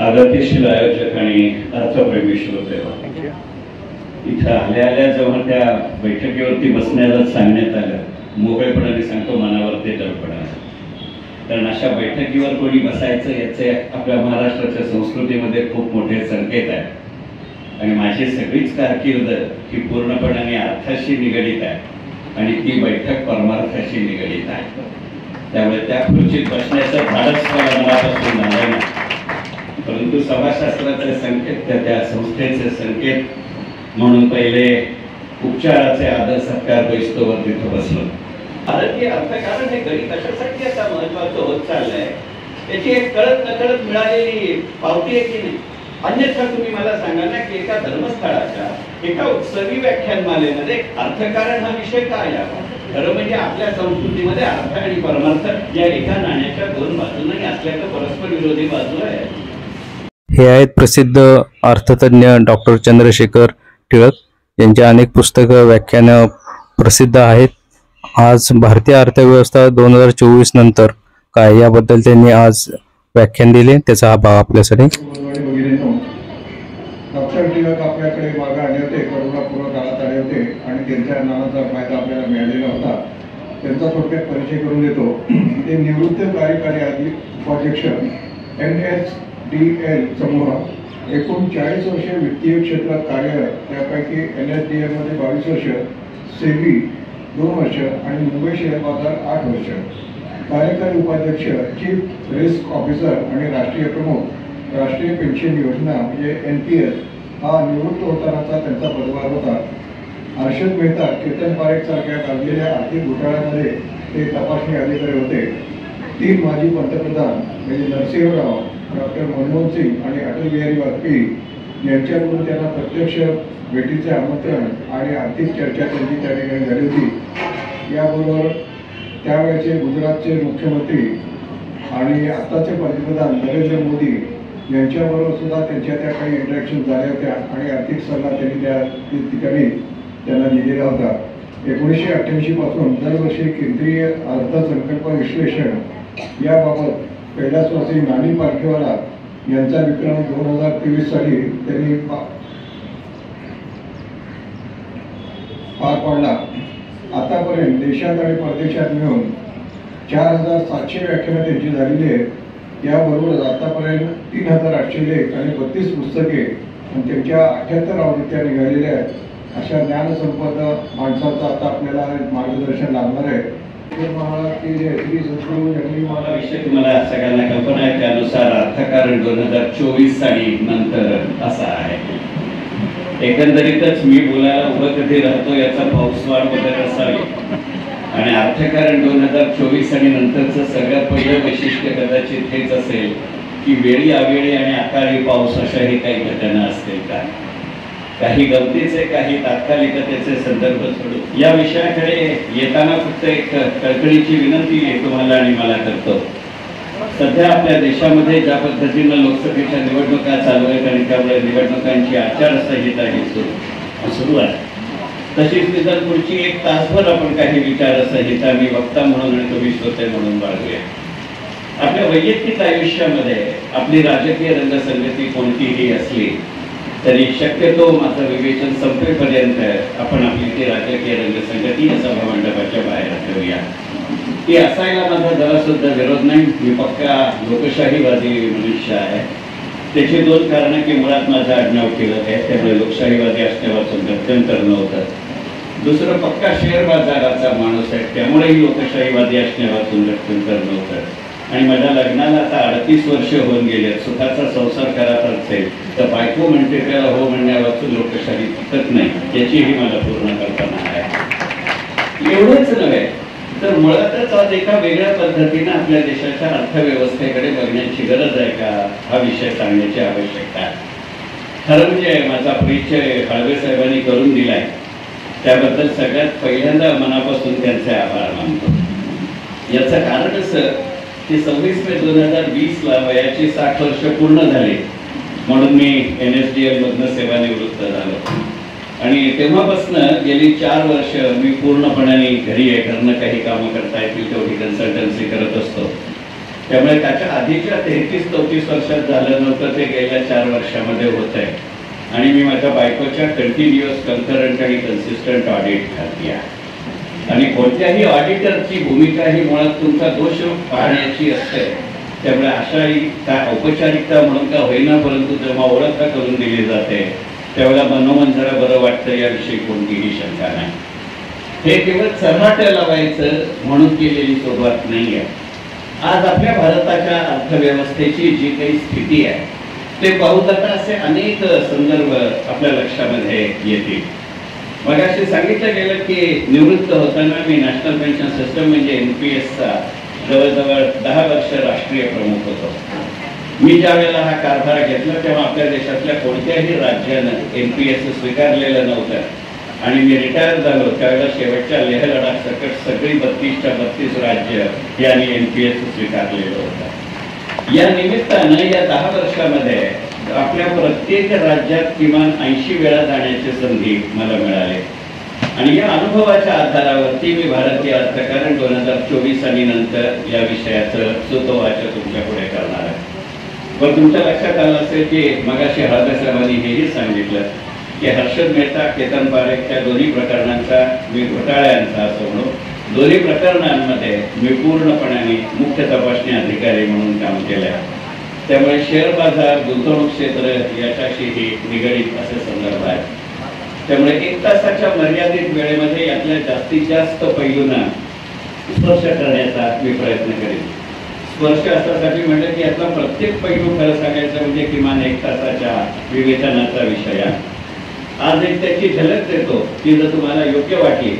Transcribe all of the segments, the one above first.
आदरणीय आयोजक आणि अर्थप्रेमी श्रोते, इथं आल्या जेव्हा त्या बैठकीवरती बसण्याला सांगण्यात आलं, मोकळेपणाने सांगतो मनावरती दडपण आलं. कारण अशा बैठकीवर कोणी बसायचं याचे आपल्या महाराष्ट्राच्या संस्कृतीमध्ये खूप मोठे संकेत आहेत. आणि माझी सगळीच कारकीर्द ही पूर्णपणे अर्थाशी निगडीत आहे आणि ती बैठक परमार्थाशी निगडीत आहे. त्यामुळे त्या खुर्चीत बसण्याचं धाडस मनापासून झालं नाही. परंतु समाजशास्त्राचे संकेत, त्या संस्थेचे संकेत म्हणून पहिले उपचाराचे आदर सत्कार बैस्तोवर तिथं बसलो. भारतीय अर्थकारण हे गणित कशासाठी आता महत्वाचं होत चाललंय त्याची एक कळत नकळत मिळालेली पावती आहे की नाही. अन्यथा तुम्ही मला सांगा ना की एका धर्मस्थळाच्या एका उत्सवी व्याख्यानमालेमध्ये अर्थकारण हा विषय काय आहे. खरं म्हणजे आपल्या संस्कृतीमध्ये अर्थ आणि परमार्थ या एका नाण्याच्या दोन बाजूंनी असल्याचं परस्पर विरोधी बाजू आहे. हे आहेत प्रसिद्ध अर्थतज्ञ डॉक्टर चंद्रशेखर टिळक यांची अनेक पुस्तकं व्याख्यानं प्रसिद्ध आहेत. आज भारतीय अर्थव्यवस्था 2024 नंतर काय याबद्दल त्यांनी आज व्याख्यान दिले. त्याचा हा भाग आपल्यासाठी. डॉक्टर टिळक आपल्याकडे मागे आले होते, करोनापूर्व काळात आले होते आणि त्यांच्या ज्ञानाचा फायदा आपल्याला मिळालेला होता. त्यांचा थोडक्यात परिचय करून देतो. ते निवृत्त कार्यकारी उपाध्यक्ष NSDL समूह, एकूण 40 वर्षे वित्तीय क्षेत्रात कार्यरत, त्यापैकी NSDL मध्ये 22 वर्ष, सेबी 2 वर्ष आणि मुंबई शेअर बाजार 8 वर्ष. कार्यकारी उपाध्यक्ष, चीफ रिस्क ऑफिसर आणि राष्ट्रीय प्रमुख, राष्ट्रीय पेन्शन योजना म्हणजे NPS हा निवृत्त होतानाचा त्यांचा पदभार होता. हर्षद मेहता, केतन पारेख सारख्या गाजलेल्या आर्थिक घोटाळ्यामध्ये ते तपासणी अधिकारी होते. 3 माजी पंतप्रधान म्हणजे नरसिंहराव, डॉक्टर मनमोहन सिंग आणि अटल बिहारी वाजपेयी यांच्याकडून त्यांना प्रत्यक्ष भेटीचे आमंत्रण आणि आर्थिक चर्चा त्यांची त्या ठिकाणी झाली होती. याबरोबर त्यावेळेचे गुजरातचे मुख्यमंत्री आणि आत्ताचे पंतप्रधान नरेंद्र मोदी यांच्याबरोबर सुद्धा त्यांच्या त्या काही इंटरॅक्शन झाल्या होत्या आणि आर्थिक सल्ला त्यांनी त्या ठिकाणी त्यांना दिलेला होता. 1988 पासून दरवर्षी केंद्रीय अर्थसंकल्प विश्लेषण याबाबत कैलासवासी नानी पालखीवाला यांचा विक्रम 2023 साली त्यांनी पार पाडला. आतापर्यंत देशात आणि परदेशात मिळून 4700 व्याख्यानं त्यांची झालेली आहेत. याबरोबरच आतापर्यंत 3800 लेख आणि 32 पुस्तके आणि त्यांच्या 78 आवृत्त्या निघालेल्या आहेत. अशा ज्ञानसंपन्न माणसाचं आता आपल्याला मार्गदर्शन लागणार आहे. तुम्हाला सगळ्यांना कल्पना आहे त्यानुसार अर्थकारण 2024 साली नंतर असा आहे. एकंदरीतच मी बोलायला उभं कधी राहतो याचा पाऊसवार वगैरे असावी. आणि अर्थकारण 2024 आणि नंतरचं सगळ्यात पहिलं वैशिष्ट्य कदाचित हेच असेल की वेळी अवेळी आणि अकाळी पाऊस अशाही काही घटना असतील का. काही गमतीचे, काही तात्कालिकतेचे संदर्भ सोडून या विषयाकडे येताना फक्त एक कळकळीची विनंती तुम्हाला आणि मला करतो. सध्या आपल्या देशामध्ये ज्या पद्धतीनं लोकसभेच्या निवडणुका चालू आहेत आणि त्यामुळे निवडणुकांची आचारसंहिता ही सुरू आहे, तशीच निदान पुढची 1 तासभर आपण काही विचारसंहिता मी वक्ता म्हणून आणि तुम्ही श्रोते म्हणून बाळगूया. आपल्या वैयक्तिक आयुष्यामध्ये आपली राजकीय रंगसंगती कोणतीही असली तरी शक्यतो माझं विवेचन संपेपर्यंत आपण आपली ती राजकीय रंगसंगती या सभामंडपाच्या बाहेर ठेवूया. ती असायला माझा जरा सुद्धा विरोध नाही. मी पक्का लोकशाहीवादी मनुष्य आहे. त्याची 2 कारणं की मुळात माझं आडनाव टिळक आहे, त्यामुळे लोकशाहीवादी असण्यापासून गत्यंतर नव्हतं. दुसरं पक्का शेअर बाजाराचा माणूस आहे, त्यामुळेही लोकशाहीवादी असण्यापासून गत्यंतर नव्हतं. आणि माझ्या लग्नाला आता 38 वर्ष होऊन गेले. सुखाचा संसार करायचा असेल तर बायको म्हणते त्याला हो म्हणण्यावाचून लोकशाही टिकत नाही, याचीही मला पूर्ण कल्पना आहे. एवढंच नव्हे तर मुळातच आज एका वेगळ्या पद्धतीने आपल्या देशाच्या अर्थव्यवस्थेकडे बघण्याची गरज आहे का, हा विषय सांगण्याची आवश्यकता आहे. खरं म्हणजे माझा परिचय हळवे साहेबांनी करून दिलाय, त्याबद्दल सगळ्यात पहिल्यांदा मनापासून त्यांचे आभार मानतो. याचं कारण असं की 26 मे 2020 ला वयाची 60 वर्ष पूर्ण झाली म्हणून मी NSDL मधनं सेवानिवृत्त झालो. आणि तेव्हापासून गेली 4 वर्ष मी पूर्णपणे घरी आहे. घरनं काही कामं करता येतील तेवढी कन्सल्टन्सी करत असतो. त्यामुळे त्याच्या आधीच्या 33-34 वर्षात झालं नव्हतं ते गेल्या 4 वर्षामध्ये होत आहे. आणि मी माझ्या बायकोच्या कंटिन्युअस कन्करंट आणि कन्सिस्टंट ऑडिट घातली आहे. आणि कोणत्याही ऑडिटरची भूमिका ही मुळात तुमचा दोष पाहण्याची असते. त्यामुळे अशा औपचारिकता म्हणून का होईना, परंतु जेव्हा ओळख करून दिली जाते त्यावेळेला मनोमन जरा बरं वाटतं, याविषयी कोणतीही शंका नाही. हे केवळ चव्हाट्या लावायचं म्हणून केलेली सुरुवात नाही आहे. आज आपल्या भारताच्या अर्थव्यवस्थेची जी काही स्थिती आहे ते पाहू जाता असे अनेक संदर्भ आपल्या लक्षामध्ये येतील. मगाशी सांगितलं गेलं की निवृत्त होताना मी नॅशनल पेन्शन सिस्टम म्हणजे NPSचा जवळजवळ 10 वर्ष राष्ट्रीय प्रमुख होतो. मी ज्या वेळेला हा कारभार घेतला तेव्हा आपल्या देशातल्या कोणत्याही राज्यानं NPS स्वीकारलेलं नव्हतं. आणि मी रिटायर झालो त्यावेळेला शेवटच्या लेह लडाख सकट सगळी 32च्या 32 राज्य यांनी NPS स्वीकारलेलं होतं. या निमित्तानं या 10 वर्षामध्ये आपल्या प्रत्येक राज्यात किमान 80 वेळा जाण्याची संधी मला मिळाली. आणि या अनुभवाच्या आधारावरती मी भारतीय अर्थकारण 2024 आणि नंतर या विषयाचं सुतोवाच तुमच्या पुढे करणार आहे. व तुमच्या लक्षात आलं असेल की मगाशी हळदसाहेबांनी हेही सांगितलं की हर्षद मेहता, केतन पारेख या दोन्ही प्रकरणांचा मी घोटाळ्यांचा असं म्हणू, दोन्ही प्रकरणांमध्ये मी पूर्णपणे मुख्य तपासणी अधिकारी म्हणून काम केलं आहे. त्यामुळे शेअर बाजार, गुंतवणूक क्षेत्र याच्याशीही निगडीत असे संदर्भ आहेत. त्यामुळे 1 तासाच्या मर्यादित वेळेमध्ये यातल्या जास्तीत जास्त पैलूंना स्पर्श करण्याचा मी प्रयत्न करेन. स्पर्श असण्यासाठी म्हटलं की यातला प्रत्येक पैलू खरं सांगायचं म्हणजे किमान 1 तासाच्या विवेचनाचा विषय आहे. आज एक त्याची झलक देतो की जर तुम्हाला योग्य वाटली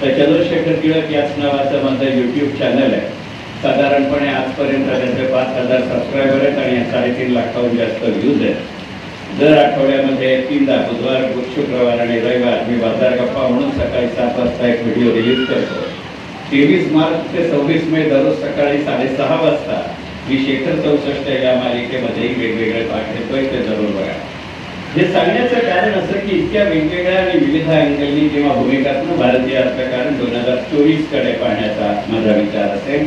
तर चंद्रशेखर टिळक याच नावाचं माझं YouTube चॅनल आहे. साधारणपणे आजपर्यंत त्याचे 5000 सबस्क्रायबर आहेत आणि 3.5 लाखाहून जास्त व्ह्यूज आहेत. दर आठवड्यामध्ये 3दा बुधवार, शुक्रवार आणि रविवार मी बाजार गप्पा म्हणून सकाळी 7 वाजता एक व्हिडिओ रिलीज करतो. 23 मार्च ते 26 मे दररोज सकाळी 6:30 वाजता मी शेखर 64 या मालिकेमध्ये वेगवेगळे भाग घेतोय, ते जरूर बघा. हे सांगण्याचं कारण असं की इतक्या वेगवेगळ्या आणि विविध अँगलनी किंवा भूमिकातून भारतीय अर्थकारण 2024 कडे पाहण्याचा माझा विचार असेल.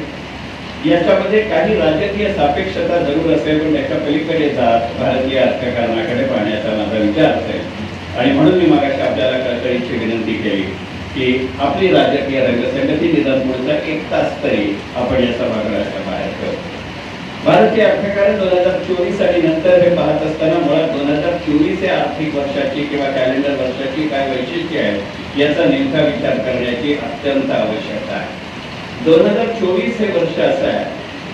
याच्यामध्ये काही राजकीय सापेक्षता जरूर असेल, पण त्याच्या पलीकडे जात भारतीय अर्थकारणाकडे पाहण्याचा माझा विचार असेल. आणि म्हणून मी मागाशी आपल्याला कळकळीची विनंती केली की आपली राजकीय रंगसंगती निदान पुढचा 1 तास तरी आपण या सभागृहाच्या बाहेर करू. भारतीय अर्थकारण 2024 आणि नंतर हे पाहत असताना मुळात 2024 या आर्थिक वर्षाची किंवा कॅलेंडर वर्षाची काय वैशिष्ट्ये आहेत याचा नेमका विचार करण्याची अत्यंत आवश्यकता आहे. 2024 हे वर्ष असं आहे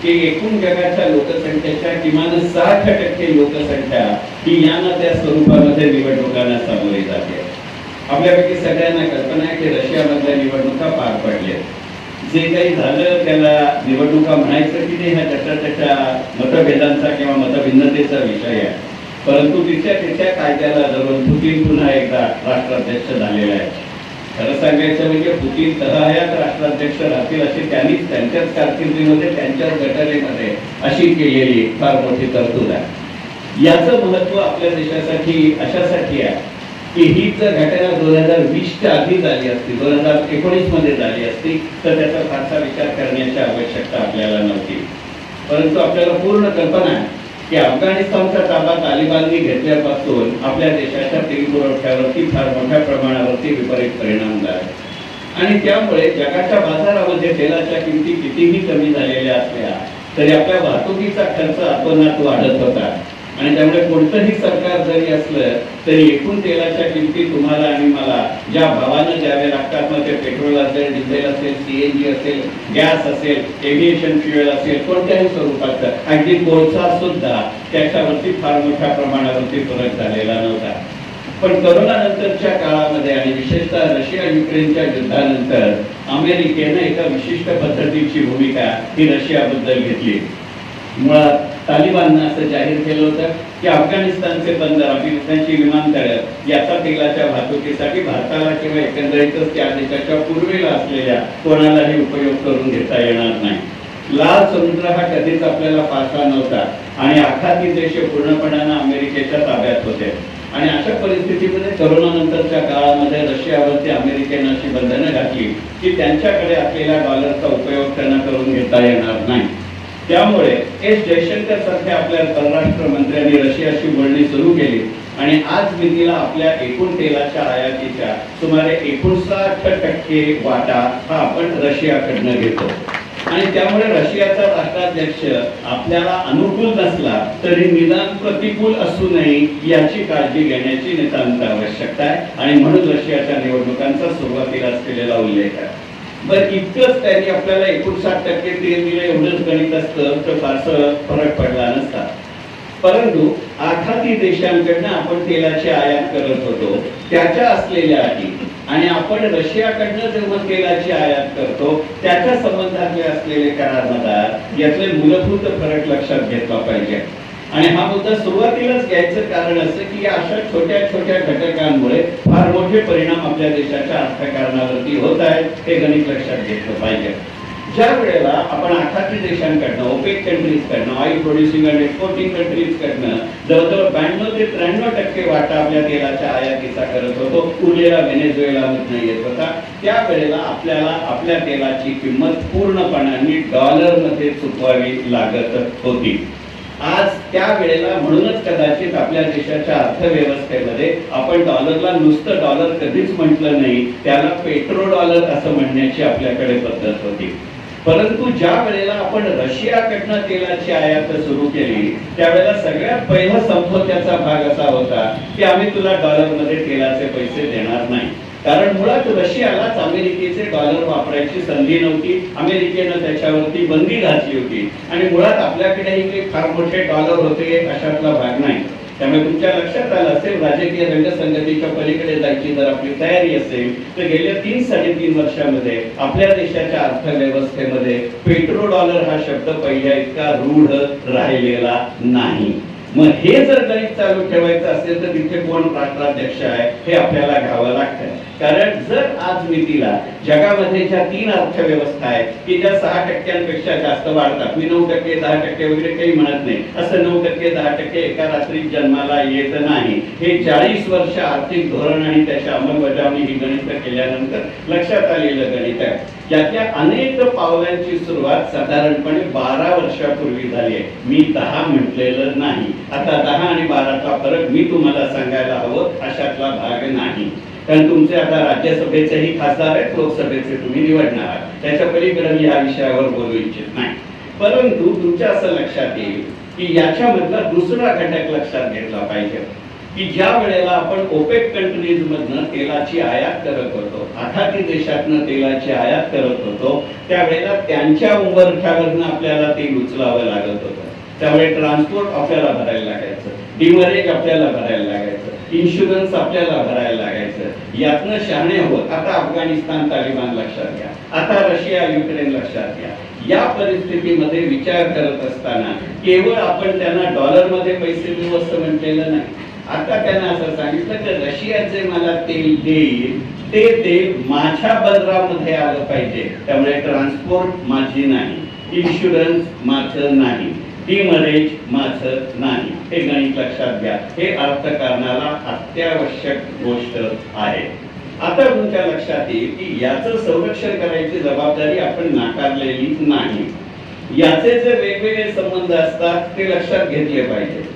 की एकूण जगाच्या लोकसंख्येच्या किमान 60% लोकसंख्या ही या ना त्या स्वरूपामध्ये निवडणुकांना सामोरी जाते. आपल्यापैकी सगळ्यांना कल्पना आहे की रशियामधल्या निवडणुका पार पडल्या. जे काही झालं त्याला निवडणुका म्हणायचं की नाही हा त्याच्या मतभेदांचा किंवा मतभिन्नतेचा विषय आहे. परंतु तिच्या कायद्याला धरून पुतीन पुन्हा एकदा राष्ट्राध्यक्ष झालेला आहे. खरं सांगायचं म्हणजे पुतीन तहहयात राष्ट्राध्यक्ष राहतील अशी त्यांनीच त्यांच्याच कारकिर्दीमध्ये त्यांच्याच घटनेमध्ये अशी केलेली फार मोठी तरतूद आहे. याचं महत्व आपल्या देशासाठी अशासाठी आहे की ही जर घटना 2020च्या आधी झाली असती, 2019 मध्ये झाली असती तर त्याचा फारसा विचार करण्याची आवश्यकता आपल्याला नव्हती. परंतु आपल्याला पूर्ण कल्पना आहे की अफगाणिस्तानचा ताबा तालिबाननी घेतल्यापासून आपल्या देशाच्या तेल पुरवठ्यावरती फार मोठ्या प्रमाणावरती विपरीत परिणाम झाले आणि त्यामुळे जगाच्या बाजारामध्ये तेलाच्या किमती कितीही कमी झालेल्या असल्या तरी आपल्या वाहतुकीचा खर्च अतोनात वाढत होता. आणि त्यामुळे कोणतंही सरकार जरी असलं तरी एकूण तेलाच्या किमती तुम्हाला आणि मला ज्या भावानं द्यावे लागतात, मग ते पेट्रोल असेल, डिझेल असेल, CNG असेल, गॅस असेल, एव्हिएशन फ्युएल असेल, कोणत्याही स्वरूपाचं, अगदी कोळसा सुद्धा त्याच्यावरती फार मोठ्या प्रमाणावरती फरक झालेला नव्हता. पण करोना नंतरच्या काळामध्ये आणि विशेषतः रशिया युक्रेनच्या युद्धानंतर अमेरिकेनं एका विशिष्ट पद्धतीची भूमिका ही रशियाबद्दल घेतली. मुळात तालिबाननं असं जाहीर केलं होतं की अफगाणिस्तानचे बंदर, अफगाणिस्तानची विमानतळं याचा तेलाच्या वाहतुकीसाठी भारताला किंवा एकंदरीतच त्या देशाच्या पूर्वेला असलेल्या कोणालाही उपयोग करून घेता येणार नाही. लाल समुद्र हा कधीच आपल्याला फारसा नव्हता आणि आखाती देश पूर्णपणानं अमेरिकेच्या ताब्यात होते. आणि अशा परिस्थितीमध्ये करोना नंतरच्या काळामध्ये रशियावरती अमेरिकेनं अशी बंधनं घातली की त्यांच्याकडे असलेल्या डॉलरचा उपयोग त्यांना करून घेता येणार नाही. त्यामुळे एस जयशंकर सारख्या आपल्या परराष्ट्र मंत्र्यांनी रशियाशी बोलणी सुरू केली आणि आज मितीला आपल्या एकूण तेलाच्या आयातीच्या सुमारे 59% वाटा हा आपण रशियाकडनं घेतो आणि त्यामुळे रशियाचा राष्ट्राध्यक्ष आपल्याला अनुकूल नसला तरी निदान प्रतिकूल असू नये याची काळजी घेण्याची नितांत आवश्यकता आहे आणि म्हणून रशियाच्या निवडणुकांचा सुरुवातीलाच केलेला उल्लेख आहे. बरं, इतकंच त्यांनी आपल्याला 59% तेल दिलं एवढंच गणित असतं तर फारसं फरक पडला नसता. परंतु आखाती देशांकडनं आपण तेलाची आयात करत होतो त्याच्या असलेल्या अटी आणि आपण रशियाकडनं जेव्हा तेलाची आयात करतो त्याच्या संबंधातले असलेले करारमदार यातले मूलभूत फरक लक्षात घेतला पाहिजे. आणि हा मुद्दा सुरुवातीलाच घ्यायचं कारण असं की या अशा छोट्या छोट्या घटकांमुळे फार मोठे परिणाम आपल्या देशाच्या अर्थकारणावरती होत आहेत हे गणित लक्षात घेतलं पाहिजे. ज्या वेळेला आपण आखाती देशांकडनं ओपेक कंट्रीजकडनं ऑइल प्रोड्युसिंग अँड एक्सपोर्टिंग कंट्रीजकडनं जवळजवळ 92 ते 93% वाटा आपल्या तेलाच्या आयातीचा करत होतो, उरलेला व्हेनेझुएलामधनं येत होता, त्यावेळेला आपल्याला आपल्या तेलाची किंमत पूर्णपणाने डॉलरमध्ये चुकवावी लागत होती. आज त्या वेळेला म्हणूनच कदाचित आपल्या देशाच्या अर्थव्यवस्थेमध्ये आपण डॉलरला नुसतं डॉलर कधीच म्हटलं नाही, त्याला पेट्रो डॉलर असं म्हणण्याची आपल्याकडे पद्धत होती. परंतु ज्या वेळेला आपण रशियाकडनं तेलाची आयात सुरू केली त्यावेळेला सगळ्यात पहिला समझोत्याचा भाग असा होता की आम्ही तुला डॉलरमध्ये तेलाचे पैसे देणार नाही. कारण मुळात रशियालाच अमेरिकेचे डॉलर वापरायची संधी नव्हती, अमेरिकेनं त्याच्यावरती बंदी घातली होती आणि मुळात आपल्याकडेही काही फार मोठे डॉलर होते अशातला भाग नाही. त्यामुळे तुमच्या लक्षात आलं असेल राजकीय रंगसंगतीच्या पलीकडे जायची जर आपली तयारी असेल तर गेल्या 3-3.5 वर्षामध्ये आपल्या देशाच्या अर्थव्यवस्थेमध्ये पेट्रो डॉलर हा शब्द पहिल्या इतका रूढ राहिलेला नाही. मग हे जर गणित चालू ठेवायचं असेल तर तिथे कोण राष्ट्राध्यक्ष आहे हे आपल्याला घ्यावं लागतं. कारण जर आज मितीला जगामध्ये ज्या 3 अर्थव्यवस्था आहेत की ज्या 6% जास्त वाढतात, मी 9%, 10% वगैरे काही म्हणत नाही, असं 9%, 10% एका रात्रीत जन्माला येत नाही. हे 40 वर्ष आर्थिक धोरण आणि त्याच्या अंमलबजावणी ही गणित केल्यानंतर लक्षात आलेलं गणित आहे. यातल्या अनेक पावलांची सुरुवात साधारणपणे 12 वर्षापूर्वी झाली आहे. मी 10 म्हटलेलं नाही. आता 10 आणि 12चा फरक मी तुम्हाला सांगायला हवं अशातला भाग नाही. कारण तुमचे आता राज्यसभेचेही खासदार आहेत, लोकसभेचे तुम्ही निवडणार आहात, त्याच्या पलीकडे मी या विषयावर बोलू इच्छित नाही. परंतु तुमच्या असं लक्षात येईल की याच्यामधला दुसरा घटक लक्षात घेतला पाहिजे की ज्या वेळेला आपण ओपेक कंट्रीज मधनं तेलाची आयात करत होतो, आखाती देशातनं तेलाची आयात करत होतो, त्यावेळेला त्यांच्या उंबरठ्यावरनं आपल्याला तेल उचलावं लागत होतं. त्यामुळे ट्रान्सपोर्ट आपल्याला भरायला लागायचं, डिमरेज आपल्याला भरायला लागायचं, इन्शुरन्स आपल्याला भरायला लागायचं. यातनं शहाणे होत आता अफगाणिस्तान तालिबान लक्षात घ्या, आता रशिया युक्रेन लक्षात घ्या. या परिस्थितीमध्ये विचार करत असताना केवळ आपण त्यांना डॉलरमध्ये पैसे देऊ असं म्हटलेलं नाही. आता त्यांना असं सांगितलं की रशिया जे मला तेल देईल ते तेल माझ्या बंदरामध्ये आलं पाहिजे. त्यामुळे ट्रान्सपोर्ट माझी नाही, इन्शुरन्स माझं नाही, डिमरेज माझं नाही. हे गणित लक्षात घ्या. हे अर्थकारणाला अत्यावश्यक गोष्ट आहे. आता तुमच्या लक्षात येईल की याचं संरक्षण करायची जबाबदारी आपण नाकारलेली नाही. याचे जे वेगवेगळे संबंध असतात ते लक्षात घेतले पाहिजे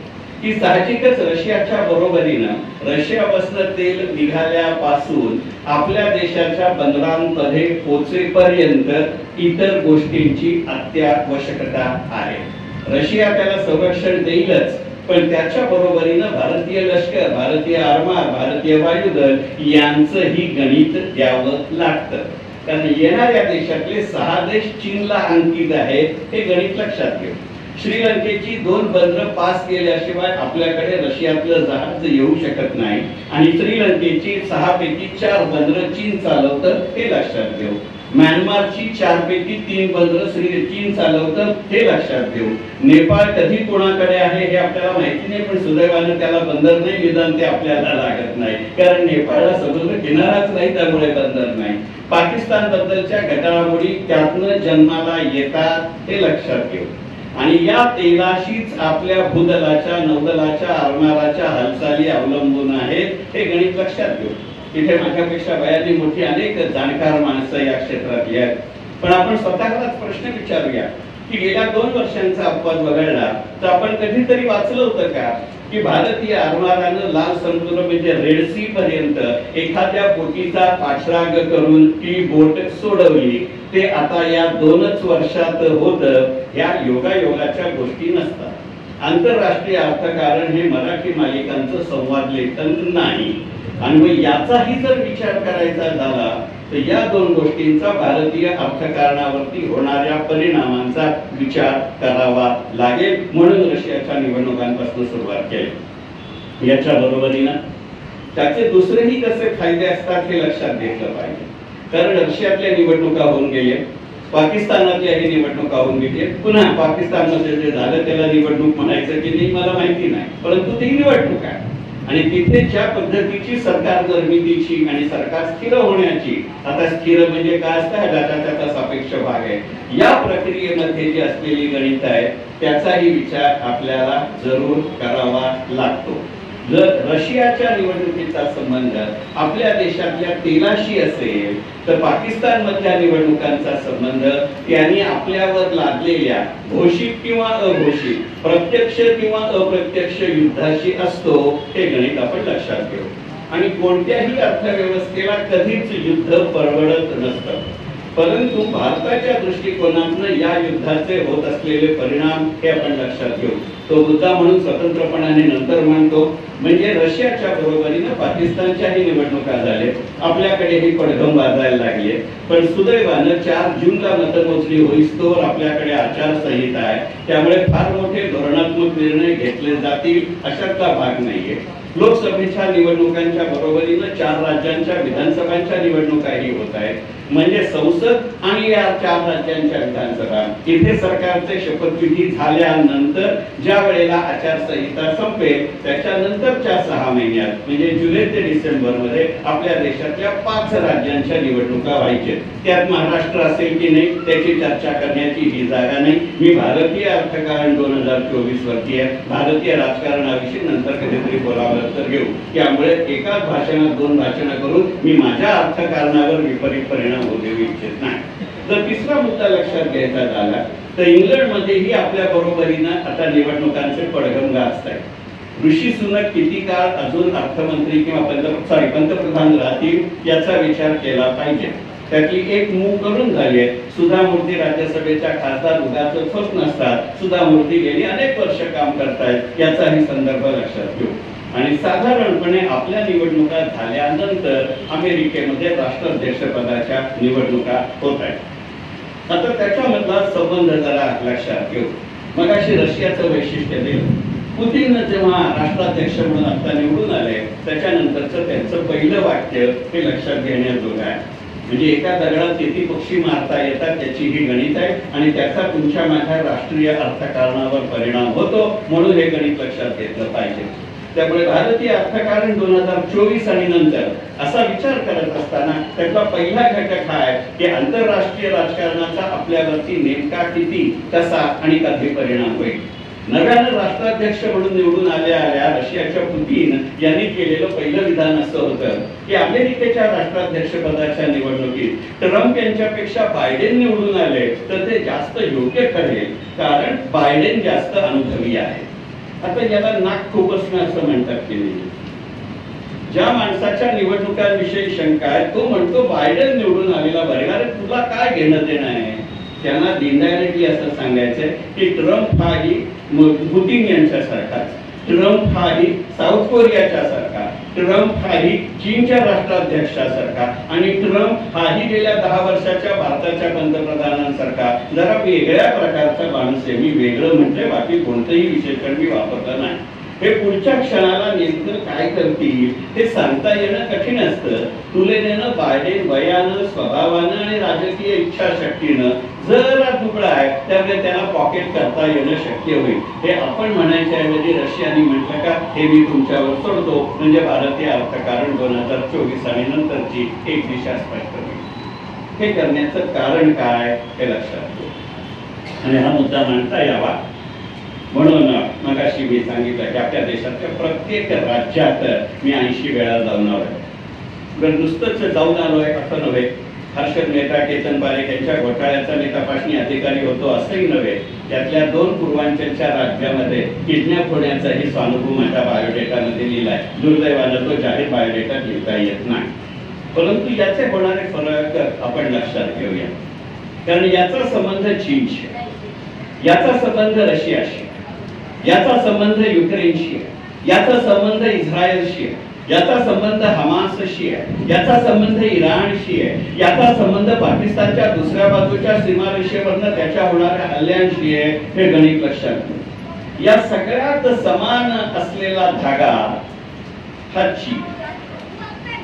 की साहजिकच रशियाच्या बरोबरीनं रशियापासून तेल निघाल्यापासून आपल्या देशाच्या बंदरांमध्ये पोहोचेपर्यंत इतर गोष्टींची अत्यावश्यकता आहे. रशिया त्याला संरक्षण देईलच, पण त्याच्या बरोबरीनं भारतीय लष्कर, भारतीय आरमार, भारतीय वायुदल यांचंही गणित द्यावं लागतं. कारण येणाऱ्या देशातले 6 देश चीनला अंकित आहेत हे गणित लक्षात घेऊ. श्रीलंकेची 2 बंदरं पास केल्याशिवाय आपल्याकडे रशियातलं जहाज येऊ शकत नाही आणि श्रीलंकेची 6 पैकी 4 बंदरं चीन चालवतं हे लक्षात घेऊ. म्यानमारची 4 पैकी 3 बंदरं चीन चालवतं हे लक्षात घेऊ. नेपाळ कधी कोणाकडे आहे हे आपल्याला माहिती नाही, पण सुदैवानं त्याला बंदर नाही, निदान ते आपल्याला लागत नाही, कारण नेपाळला समुद्र किनाराच नाही, त्यामुळे बंदर नाही. पाकिस्तान बद्दलच्या घडामोडी त्यातनं जन्माला येतात हे लक्षात घेऊ. आणि या तेलाशीच आपल्या भूदलाच्या, नौदलाच्या, आरमाराच्या हालचाली अवलंबून आहेत हे गणित लक्षात घेऊ. तिथे माझ्यापेक्षा वयाने मोठी अनेक जाणकार माणसं या क्षेत्रातली आहेत, पण आपण स्वतःलाच प्रश्न विचारूया की गेल्या 2 वर्षांचा अपवाद वगळला तर आपण कधीतरी वाचलं होतं का की भारतीय आरमारानं लाल समुद्र म्हणजे रेड सी पर्यंत एखाद्या बोटीचा पाठलाग करून ती बोट सोडवली? ते आता या 2च वर्षात होतं. या योगायोगाच्या गोष्टी नसतात. आंतरराष्ट्रीय अर्थकारण हे मराठी मालिकांचं संवाद लेखन नाही. आणि मग याचाही जर विचार करायचा झाला तर या 2 गोष्टींचा भारतीय अर्थकारणावरती होणाऱ्या परिणामांचा विचार करावा लागेल. म्हणून रशियाच्या निवडणुकांपासून सुरुवात केली. याच्या बरोबरीनं त्याचे दुसरेही कसे फायदे असतात हे लक्षात घेतलं पाहिजे. कारण रशियातल्या निवडणुका होऊन गेल्या, पाकिस्तानातल्याही निवडणुका होऊन गेल्या. पुन्हा पाकिस्तानमध्ये जे झालं त्याला निवडणूक म्हणायचं की नाही मला माहिती नाही, परंतु ती निवडणूक आहे. आणि तिथे ज्या पद्धतीची सरकार निर्मितीची आणि सरकार स्थिर होण्याची, आता स्थिर म्हणजे काय असतं त्याचा सापेक्ष भाग आहे, या प्रक्रियेमध्ये जी असलेली गणित आहे त्याचाही विचार आपल्याला जरूर करावा लागतो. जर रशियाच्या निवडणुकीचा संबंध आपल्या देशातल्या तेलाशी असेल तर पाकिस्तान मधल्या निवडणुकांचा संबंध त्यांनी आपल्यावर लादलेल्या घोषित किंवा अघोषित, प्रत्यक्ष किंवा अप्रत्यक्ष युद्धाशी असतो. हे गणित आपण लक्षात घेऊ. आणि कोणत्याही अर्थव्यवस्थेला कधीच युद्ध परवडत नसतं, परंतु भारताच्या दृष्टिकोनातून या युद्धाचे होत असलेले परिणाम हे आपण लक्षात घेऊ. तो मुद्दा म्हणून स्वतंत्रपणाने नंतर मांडतो. म्हणजे रशियाच्या बरोबरीनं पाकिस्तानच्याही निवडणुका झाल्या, आपल्याकडेही पडघम वाजायला लागले. पण सुदैवानं 4 जूनला मतमोजणी होईस्तोवर आपल्याकडे आचारसंहिता आहे, त्यामुळे फार मोठे धोरणात्मक निर्णय घेतले जातील अशातला भाग नाहीये. लोकसभेच्या निवडणुकांच्या बरोबरीनं 4 राज्यांच्या विधानसभांच्या निवडणुकाही होत आहेत. म्हणजे संसद आणि या 4 राज्यांच्या विधानसभा इथे सरकारचे शपथविधी झाल्यानंतर ज्या वेळेला आचारसंहिता संपेल त्याच्यानंतरच्या 6 महिन्यात म्हणजे जुलै ते डिसेंबर मध्ये आपल्या देशातल्या 5 राज्यांच्या निवडणुका व्हायच्या. त्यात महाराष्ट्र असेल की नाही त्याची चर्चा करण्याची ही जागा नाही. मी भारतीय अर्थकारण 2024 वरती आहे. भारतीय राजकारणाविषयी नंतर कधीतरी बोलावं तर घेऊ. त्यामुळे एकाच भाषणात 2 भाषणं करून मी माझ्या अर्थकारणावर विपरीत परिणाम होऊ देऊ इच्छित नाही. जर तिसरा मुद्दा लक्षात घ्यायचा झाला तर इंग्लंडमध्येही आपल्या बरोबरीनं आता निवडणुकांचे पडघम गाजत आहेत. ऋषी सुनक किती काळ अजून अर्थमंत्री किंवा पंतप्रधान राहतील याचा विचार केला पाहिजे. त्यातली एक मूव करून झाली आहे. सुधा मूर्ती राज्यसभेच्या खासदार उगाच फक्त नसतात. सुधा मूर्ती गेली अनेक वर्ष काम करतायत, याचाही संदर्भ लक्षात घेऊ. आणि साधारणपणे आपल्या निवडणुका झाल्यानंतर अमेरिकेमध्ये राष्ट्राध्यक्षपदाच्या निवडणुका होत आहेत. आता त्याच्यामधला संबंध जरा लक्षात घेऊ. मगाशी रशियाचं वैशिष्ट्य दिलं. पुतीन जेव्हा राष्ट्राध्यक्ष म्हणून आता निवडून आले त्याच्यानंतरचं त्यांचं पहिलं वाक्य हे लक्षात घेण्याजोगं आहे. म्हणजे एका दगडात किती पक्षी मारता येतात त्याची ही गणित आहे आणि त्याचा तुमच्या माझ्या राष्ट्रीय अर्थकारणावर परिणाम होतो. म्हणून हे गणित लक्षात घेतलं पाहिजे. त्यामुळे भारतीय अर्थकारण 2024 आणि नंतर असा विचार करत असताना त्याचा पहिला घटक हा आहे की आंतरराष्ट्रीय राजकारणाचा आपल्यावरती नेमका किती, कसा आणि कधी परिणाम होईल. नव्यानं राष्ट्राध्यक्ष म्हणून निवडून आल्या रशियाच्या पुतीन यांनी केलेलं पहिलं विधान असं होतं की अमेरिकेच्या राष्ट्राध्यक्षपदाच्या निवडणुकीत ट्रम्प यांच्यापेक्षा बायडेन निवडून आले तर ते जास्त योग्य ठरेल, कारण बायडेन जास्त अनुभवी आहे. आता याला नाक खुपसणं असं म्हणतात की नाही. ज्या माणसाच्या निवडणुकांविषयी शंका आहे तो म्हणतो बायडेन निवडून आलेला बरे. अरे तुला काय घेणं देणं आहे. त्यांना इनडायरेक्टली असं सांगायचंय की ट्रम्प हाही पुतीन यांच्यासारखा, ट्रम्प हाही साऊथ कोरियाच्या सारखा, ट्रम्प हाही चीनच्या राष्ट्राध्यक्षासारखा आणि ट्रम्प हाही गेल्या 10 वर्षाच्या भारताच्या पंतप्रधानांसारखा जरा वेगळ्या प्रकारचा माणूस आहे. मी वेगळं म्हटलंय, बाकी कोणतंही विशेषण मी वापरलं नाही. हे पुढच्या क्षणाला नेमकं काय करतील हे सांगता येणं कठीण असतं. तुलनेनं बायडेन वयानं, स्वभावानं आणि राजकीय इच्छाशक्तीनं जरा तुकडा आहे, त्यामुळे त्यांना पॉकेट करता येणं शक्य होईल. हे आपण म्हणायच्या ऐवजी रशियाने म्हटलं का हे मी तुमच्यावर सोडतो, म्हणजे भारतीय अर्थकारण 2024 आणि नंतरची एक दिशा स्पष्ट होईल. हे करण्याचं कारण काय हे लक्षात घेऊ आणि हा मुद्दा मांडता यावा म्हणून मगाशी मी सांगितलं की आपल्या देशातल्या प्रत्येक राज्यात मी 80 वेळा जाऊन आलोय. नुसतंच जाऊन आलोय असं नव्हे, हर्षद मेहता, केतन पारेख यांच्या घोटाळ्याचा मी तपासणी अधिकारी होतो असंही नव्हे, त्यातल्या 2 पूर्वांचलच्या राज्यामध्ये किडनॅप होण्याचाही स्वानुभव माझ्या बायोडेटामध्ये लिहिलाय. दुर्दैवानं तो जाहीर बायोडेटा लिहिता येत नाही. परंतु याचे होणारे फरक आपण लक्षात घेऊया. कारण याचा संबंध चीनशी, याचा संबंध रशियाशी, याचा संबंध युक्रेनशी, याचा संबंध इस्रायलशी, याचा संबंध हमासशी आहे, याचा संबंध इराणशी आहे, याचा संबंध पाकिस्तानच्या दुसऱ्या बाजूच्या सीमारेषेवरनं त्याच्या होणाऱ्या हल्ल्यांशी आहे. हे गणित लक्षात घ्या. या सगळ्यात समान असलेला धागा हा चीन,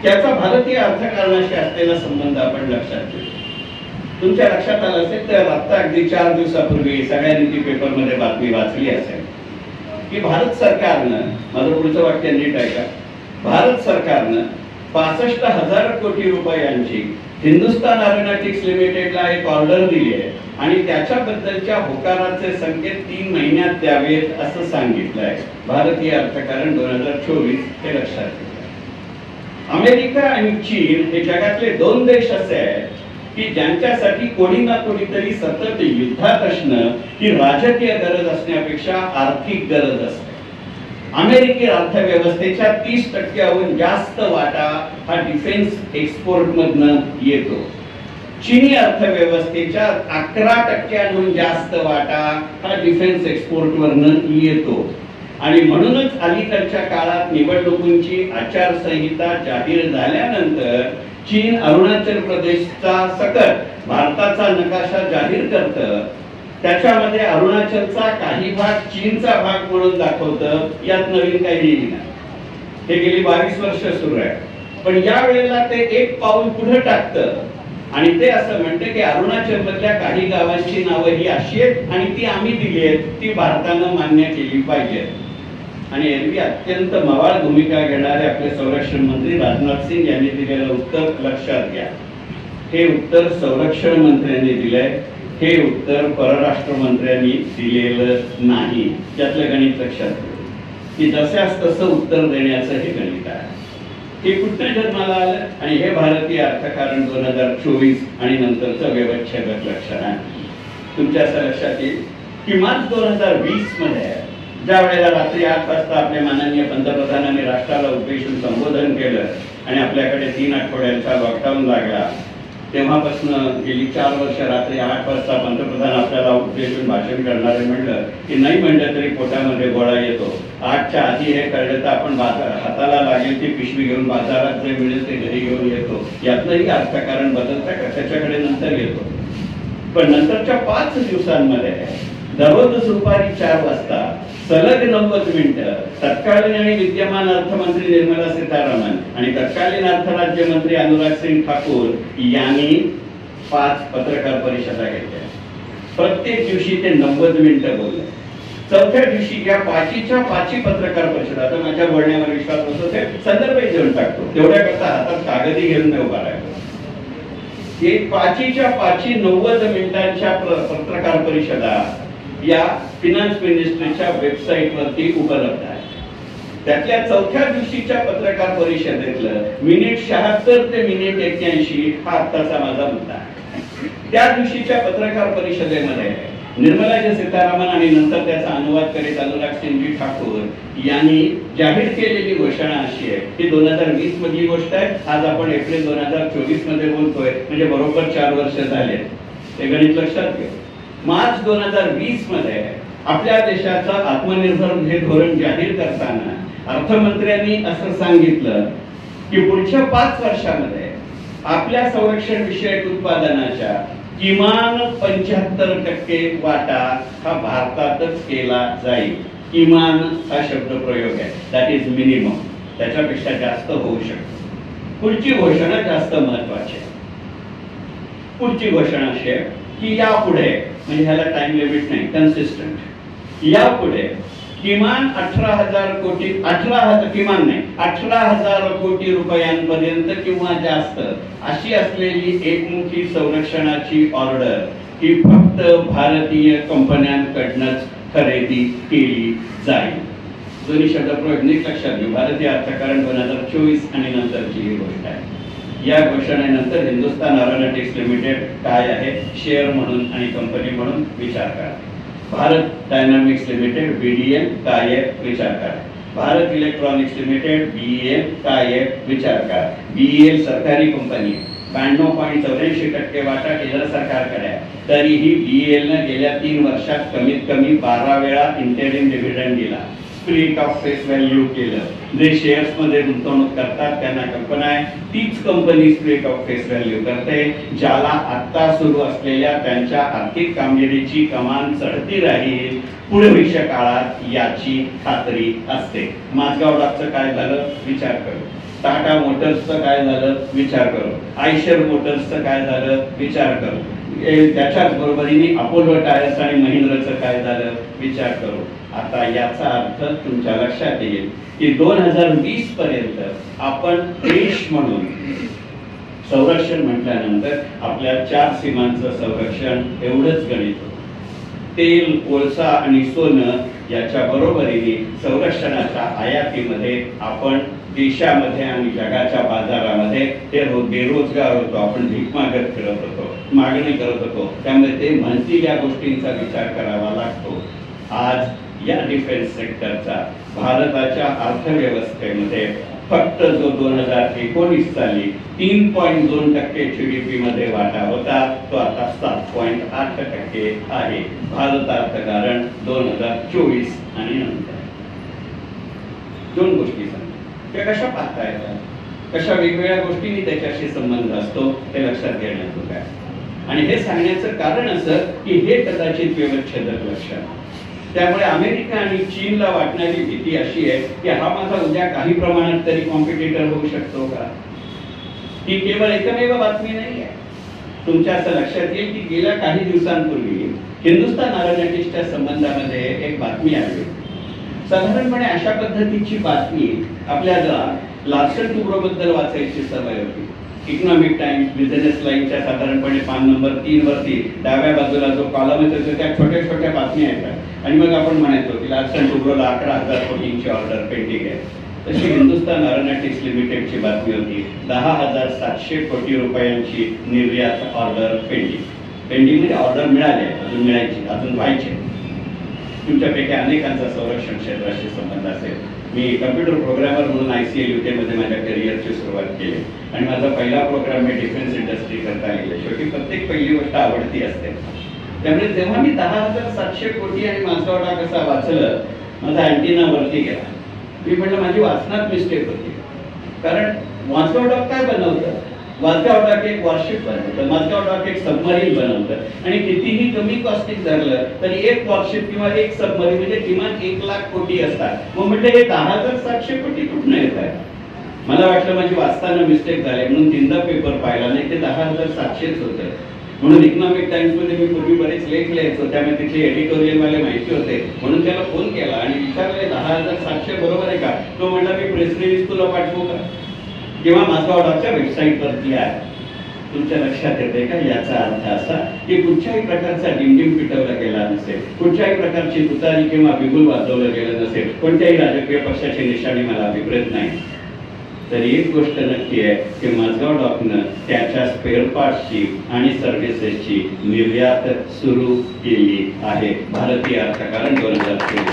त्याचा भारतीय अर्थकारणाशी असलेला संबंध आपण लक्षात घेऊ. तुमच्या लक्षात आलं असेल तर आता अगदी 4 दिवसापूर्वी सगळ्यांनी ती पेपरमध्ये बातमी वाचली असेल की भारत सरकारनं, माझं पुढचं वाक्य नीट ऐका, भारत सरकारनं 65,000 कोटी रुपयांची हिंदुस्तान एरोनॉटिक्स लिमिटेडला एक ऑर्डर दिली आहे आणि त्याच्याबद्दलच्या होकाराचे संकेत 3 महिन्यात द्यावेत असं सांगितलंय. भारतीय अर्थकारण 2024 हे लक्षात घ्या. अमेरिका आणि चीन हे जगातले 2 देश असे आहेत की ज्यांच्यासाठी कोणी ना कोणीतरी सतत युद्धात असणं ही राजकीय गरज असण्यापेक्षा आर्थिक गरज असते. अमेरिकी अर्थव्यवस्थेच्या 30% जास्त वाटा हा डिफेन्स एक्सपोर्ट मधनं येतो. चीनी अर्थव्यवस्थेच्या 11% जास्त वाटा हा डिफेन्स एक्सपोर्ट वरनं येतो. आणि म्हणूनच अलीकडच्या काळात निवडणुकीची आचारसंहिता जाहीर झाल्यानंतर चीन अरुणाचल प्रदेशचा सकट भारताचा नकाशा जाहीर करतं. त्याच्यामध्ये अरुणाचलचा काही भाग चीनचा भाग म्हणून दाखवतं. यात नवीन काही नाही. हे गेली 22 वर्ष सुरू आहे. पण या वेळेला ते एक पाऊल पुढे टाकतं आणि ते असं म्हणते की अरुणाचल मधल्या काही गावांची नावं ही अशी आहेत आणि ती आम्ही दिली आहेत, ती भारतानं मान्य केली पाहिजेत. आणि एरवी अत्यंत मवाळ भूमिका घेणारे आपले संरक्षण मंत्री राजनाथ सिंग यांनी दिलेलं उत्तर लक्षात घ्या. हे उत्तर संरक्षण मंत्र्यांनी दिलंय, हे उत्तर परराष्ट्र मंत्र्यांनी दिलेलं नाही. त्यातलं गणित लक्षात घ्या की जशास तसं उत्तर देण्याचं हे गणित आहे. हे कुठे जन्माला आलं आणि हे भारतीय अर्थकारण 2024 आणि नंतरचं व्यवच्छेदक लक्षण आहे. तुमच्या असं लक्षात येईल की मार्च 2020 मध्ये ज्या वेळेला रात्री 8 वाजता आपल्या माननीय पंतप्रधानांनी राष्ट्राला उद्देशून संबोधन केलं आणि आपल्याकडे 3 आठवड्यांचा लॉकडाऊन लागला, तेव्हापासून गेली 4 वर्ष रात्री 8 वाजता पंतप्रधान आपल्याला उद्देशून भाषण करणारे म्हणलं की नाही म्हणलं तरी पोटामध्ये गोळा येतो. 8च्या आधी हे कळलं तर आपण हाताला लागेल ती पिशवी घेऊन बाजारात जे मिळेल ते घरी घेऊन येतो. यातनंही अर्थकारण बदलतं का त्याच्याकडे नंतर येतो. पण नंतरच्या 5 दिवसांमध्ये दररोज दुपारी 4 वाजता सलग 90 मिनिटं तत्कालीन आणि विद्यमान अर्थमंत्री निर्मला सीतारामन आणि तत्कालीन अर्थ राज्यमंत्री अनुराग सिंग ठाकूर यांनी 5 पत्रकार परिषदा घेतल्या. प्रत्येक दिवशी ते 90 मिनिटं बोलले. 4थ्या दिवशी या 5च्या 5 पत्रकार परिषदा, आता माझ्या बोलण्यावर विश्वास होतो ते संदर्भ देऊन टाकतो, तेवढ्या करता हातात कागदी घेऊन मी उभा राहिलो. हे 5च्या 5 90 मिनिटांच्या पत्रकार परिषदा या फिनान्स मिनिस्ट्रीच्या वेबसाईट वरती उपलब्ध आहे. त्यातल्या 4थ्या दिवशीच्या पत्रकार परिषदेतलं मिनिट 76 ते मिनिट 81 हा आत्ताचा माझा मुद्दा आहे. त्या दिवशीच्या पत्रकार परिषदेमध्ये निर्मला सीतारामन आणि नंतर त्याचा अनुवाद करीत अनुराग सिंगजी ठाकूर यांनी जाहीर केलेली घोषणा अशी आहे की 2020 मधली गोष्ट आहे. आज आपण एप्रिल 2024 मध्ये बोलतोय, म्हणजे बरोबर 4 वर्ष झाले. ते गणित लक्षात घ्या. मार्च 2020 मध्ये आपल्या देशाचं आत्मनिर्भर हे धोरण जाहीर करताना अर्थमंत्र्यांनी असं सांगितलं की पुढच्या 5 वर्षामध्ये आपल्या संरक्षण विषयक उत्पादनाच्या किमान 75% वाटा हा भारतातच केला जाईल. किमान हा शब्द प्रयोग आहे, दॅट इज मिनिमम. त्याच्यापेक्षा जास्त होऊ शकतो. पुढची घोषणा जास्त महत्वाची आहे. पुढची घोषणा अशी आहे की यापुढे, म्हणजे ह्याला टाइम लिमिट नाही, कन्सिस्टंट, यापुढे किमान 18,000 कोटी, 18,000 किमान नाही, 18,000 कोटी रुपयांपर्यंत किंवा जास्त अशी असलेली एकमुखी संरक्षणाची ऑर्डर ही फक्त भारतीय कंपन्यांकडूनच खरेदी केली जाईल. दोन्ही शब्द प्रयोग नीट लक्षात घेऊ. भारतीय अर्थकारण 2024 आणि नंतरची ही गोष्ट आहे. या घोषणेनंतर हिंदुस्तान एरोनॉटिक्स लिमिटेड काय आहे शेअर म्हणून आणि कंपनी म्हणून विचार करा. भारत डायनामिक्स लिमिटेड BDL काय आहे विचार करा. भारत इलेक्ट्रॉनिक्स लिमिटेड BEL काय आहे विचार करा. BEL सरकारी कंपनी 92.84% वाटा केंद्र सरकारकडे आहे. तरीही BEL ने गेल्या 3 वर्षात कमीत कमी 12 वेळा इंटरिम डिव्हिडंड दिला. स्प्लिट ऑफ फेस व्हॅल्यू केलं. जे शेअर्स मध्ये गुंतवणूक करतात त्यांना कल्पना आहे तीच company split of face value करते, ज्याला आता सुरू असलेल्या त्यांच्या आर्थिक कामगिरीची कमान चढती राहील पुढे भविष्य काळात याची खात्री असते. माझगाव डॉकचं काय झालं विचार करू. टाटा मोटर्सचं काय झालं विचार करू. आयशर मोटर्सचं काय झालं विचार करू. त्याच्याच बरोबरीने अपोलो टायर्स आणि महिंद्राचं काय झालं विचार करू. आता याचा अर्थ तुमच्या लक्षात येईल की 2020 पर्यंत आपण देश म्हणून संरक्षण म्हटल्यानंतर आपल्या 4 सीमांचं संरक्षण एवढंच गणित होतं. तेल, कोळसा आणि सोनं याच्या बरोबरीने संरक्षणाच्या आयातीमध्ये आपण देशामध्ये आणि जगाच्या बाजारामध्ये ते बेरोजगार होतो. आपण भीक मागत फिरत होतो, मागणी करत होतो. त्यामुळे ते म्हणतील या गोष्टींचा विचार करावा लागतो. आज या डिफेन्स सेक्टरचा भारताच्या अर्थव्यवस्थेमध्ये फक्त जो 2019 साली 3.2% GDP मध्ये वाटा होता तो आता 7.8% आहे. भारत अर्थकारण 2024 आणि नंतर 2 गोष्टी सांगतो. त्या कशा पाहता येतात, कशा वेगवेगळ्या गोष्टींनी त्याच्याशी संबंध असतो ते लक्षात घेण्याचं काय. आणि हे सांगण्याचं कारण असं की हे कदाचित व्यवच्छेदक लक्षण. त्यामुळे अमेरिका आणि चीनला वाटणारी भीती अशी आहे की हा माझा उद्या काही प्रमाणात तरी कॉम्पिटिटर होऊ शकतो का. ही केवळ एकमेव बातमी नाही आहे. तुमच्या असं लक्षात येईल की गेल्या काही दिवसांपूर्वी हिंदुस्तान एरोनॉटिक्सच्या संबंधामध्ये एक बातमी आली. साधारणपणे अशा पद्धतीची बातमी आपल्याला लार्सन टुब्रो बद्दल वाचायची सवय होती. इकॉनॉमिक टाइम्स बिझनेस लाईनच्या साधारणपणे पान नंबर 3 वरती डाव्या बाजूला जो कॉलम येतो त्या छोट्या छोट्या बातम्या येतात आणि मग आपण म्हणायचो की लार्सन टुब्रोला 11,000 कोटींची ऑर्डर पेंडिंग आहे. तशी हिंदुस्तान एरोनॉटिक्स लिमिटेडची बातमी होती 10,700 कोटी रुपयांची निर्यात ऑर्डर पेंडिंग म्हणजे ऑर्डर मिळाले, अजून मिळायची, अजून व्हायचे. तुमच्यापैकी अनेकांचा संरक्षण क्षेत्राशी संबंध असेल. मी कम्प्युटर प्रोग्रामर म्हणून ICL UK मध्ये माझ्या करिअरची सुरुवात केली आणि माझा पहिला प्रोग्राम मी डिफेन्स इंडस्ट्री करता गेले. शेवटी प्रत्येक पहिली गोष्ट आवडती असते. त्यामुळे जेव्हा मी 10,700 कोटी आणि माझगाव डॉक असा वाचलं माझा अँटिना वरती गेला. मी म्हटलं माझी वाचनात मिस्टेक होती. कारण माझगाव डॉक काय बनवतं, माझगाव डॉक एक वॉरशिप बनवतं, माझगाव डॉक एक सबमरीन बनवतं आणि कितीही कमी कॉस्टिंग धरलं तरी एक वॉरशिप किंवा एक सबमरीन म्हणजे किमान 1,00,000 कोटी असतात. मग म्हटलं हे 10,700 कोटी कुठून येत आहे. मला वाटलं माझी वाचताना मिस्टेक झाली म्हणून 3दा पेपर पाहिला, नाही ते 10,700च होते. म्हणून इकॉनॉमिक टाइम्स मध्ये मी पूर्वी बरेच लेख लिहायचो, त्यामुळे तिथले एडिटोरियल वाले माहिती होते. म्हणून त्याला फोन केला आणि विचारले 10,700 बरोबर आहे का. तो म्हणला मी प्रेस रिलीज तुला पाठवू का किंवा माझगाव डॉकच्या वेबसाईट वरती आहे. तुमच्या लक्षात येते का याचा अर्थ असा की कुठच्याही प्रकारचा डिमडिम पिटवला गेला नसेल, कुठच्याही प्रकारची तुतारी किंवा बिगुल वाजवलं गेलं नसेल, कोणत्याही राजकीय पक्षाची निशाणी मला अभिप्रेत नाही. तर एक गोष्ट नक्की आहे की माझगाव डॉकनं त्याच्या स्पेअर पार्ट्सची आणि सर्व्हिसेसची निर्यात सुरू केली आहे. भारतीय अर्थकारण 2023.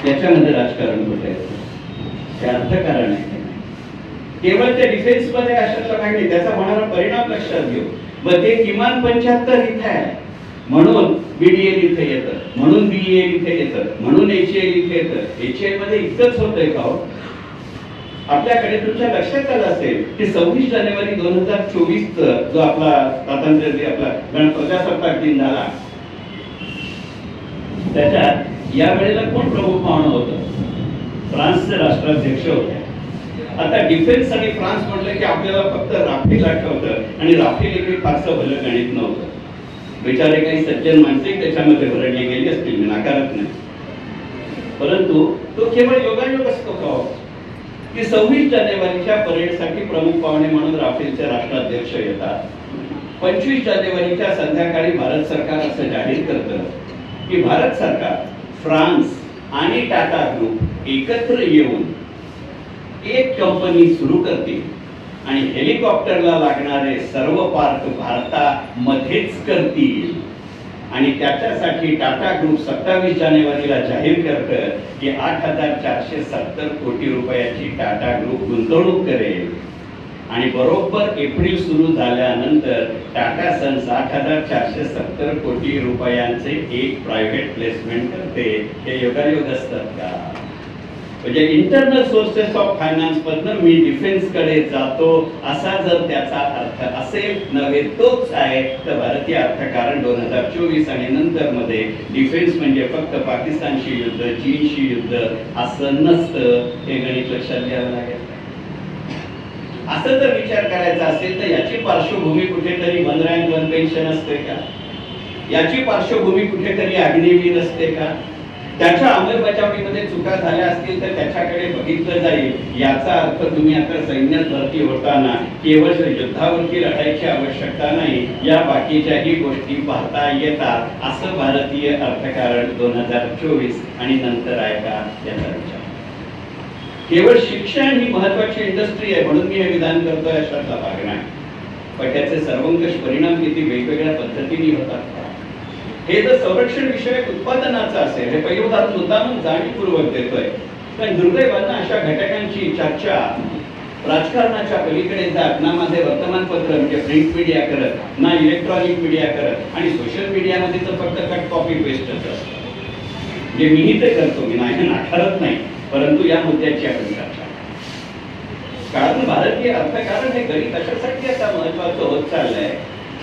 याच्यामध्ये राजकारण कुठे आहे, ते अर्थकारण आहे. केवळ त्या डिफेन्स मध्ये अशातला काही नाही, त्याचा होणारा परिणाम लक्षात घेऊ. मग ते किमान 75 इथे आहे म्हणून BDL इथे येतं, म्हणून BEL इथे येतं, म्हणून HAL इथे येतं. HAL मध्ये इतकंच होतंय का हो. आपल्याकडे तुमच्या लक्षात आलं असेल की 26 जानेवारी 2024 जो आपला स्वातंत्र्य आपला प्रजासत्ताक दिन झाला त्याच्यात या वेळेला कोण प्रमुख पाहुणं होतं, फ्रान्सचे राष्ट्राध्यक्ष होते. आता डिफेन्स आणि फ्रान्स म्हटलं की आपल्याला फक्त राफेल आठवतं आणि राफेल एक फारसं भलं गणित नव्हतं. बिचारे काही सज्जन माणसे त्याच्यामध्ये भरडली गेली असतील, मी नाकारत नाही. परंतु तो केवळ योगायोग असतो का की 26 जानेवारीच्या परेडसाठी प्रमुख पाहुणे म्हणून राफेलचे राष्ट्राध्यक्ष येतात. 25 जानेवारीच्या संध्याकाळी भारत सरकार असं जाहीर करतं की भारत सरकार, फ्रान्स आणि टाटा ग्रुप एकत्र येऊन एक कंपनी सुरू करतील आणि हेलिकॉप्टरला लागणारे सर्व पार्ट भारतामध्येच करतील. आणि त्याच्यासाठी टाटा ग्रुप 27 जानेवारीला जाहीर करतं की 8,470 कोटी रुपयाची टाटा ग्रुप गुंतवणूक करेल. आणि बरोबर एप्रिल सुरू झाल्यानंतर टाटा सन्स 8,470 कोटी रुपयांचे एक प्रायव्हेट प्लेसमेंट करते. हे योगायोग असतात का? म्हणजे इंटरनल सोर्सेस ऑफ फायनान्स मधनं मी डिफेन्स कडे जातो असा जर त्याचा अर्थ असेल नव्हे तोच आहे, तर भारतीय अर्थकारण 2024 आणि नंतर मध्ये डिफेन्स म्हणजे फक्त पाकिस्तानशी युद्ध, चीनशी युद्ध असं नसतं. हे गणित लक्षात घ्यावं लागेल. असं जर विचार करायचा असेल तर याची पार्श्वभूमी कुठेतरी 1 रँक 1 पेन्शन असते का? याची पार्श्वभूमी कुठेतरी अग्निवीर असते का? त्याच्या अंमलबजावणीमध्ये चुका झाल्या असतील तर त्याच्याकडे बघितलं जाईल. याचा अर्थ तुम्ही आता सैन्यात भरती होताना केवळ युद्धावरती लढायची आवश्यकता नाही, या बाकीच्याही गोष्टी पाहता येतात. असं भारतीय अर्थकारण 2024 आणि नंतर आहे का याचा विचार. केवळ शिक्षण ही महत्वाची इंडस्ट्री आहे म्हणून मी हे विधान करतोय अशातला भाग नाही, पण त्याचे सर्वंकष परिणाम किती वेगवेगळ्या पद्धतीने होतात. हे जर संरक्षण विषयक उत्पादनाचं असेल, हे पहिलं उदाहरण मुद्दामून जाणीवपूर्वक देतोय, पण दुर्दैवानं अशा घटकांची चर्चा राजकारणाच्या पलीकडे जात ना माझे वर्तमानपत्र म्हणजे प्रिंट मीडिया करत, ना इलेक्ट्रॉनिक मीडिया करत, आणि सोशल मीडियामध्ये तर फक्त कट कॉपी पेस्टच असतं. म्हणजे मीही ते करतो, मी नाही नाकारत नाही, परंतु या मुद्द्याची आपण चर्चा. कारण भारतीय अर्थकारण हे गणित अशासाठी आता महत्वाचं होत चाललंय,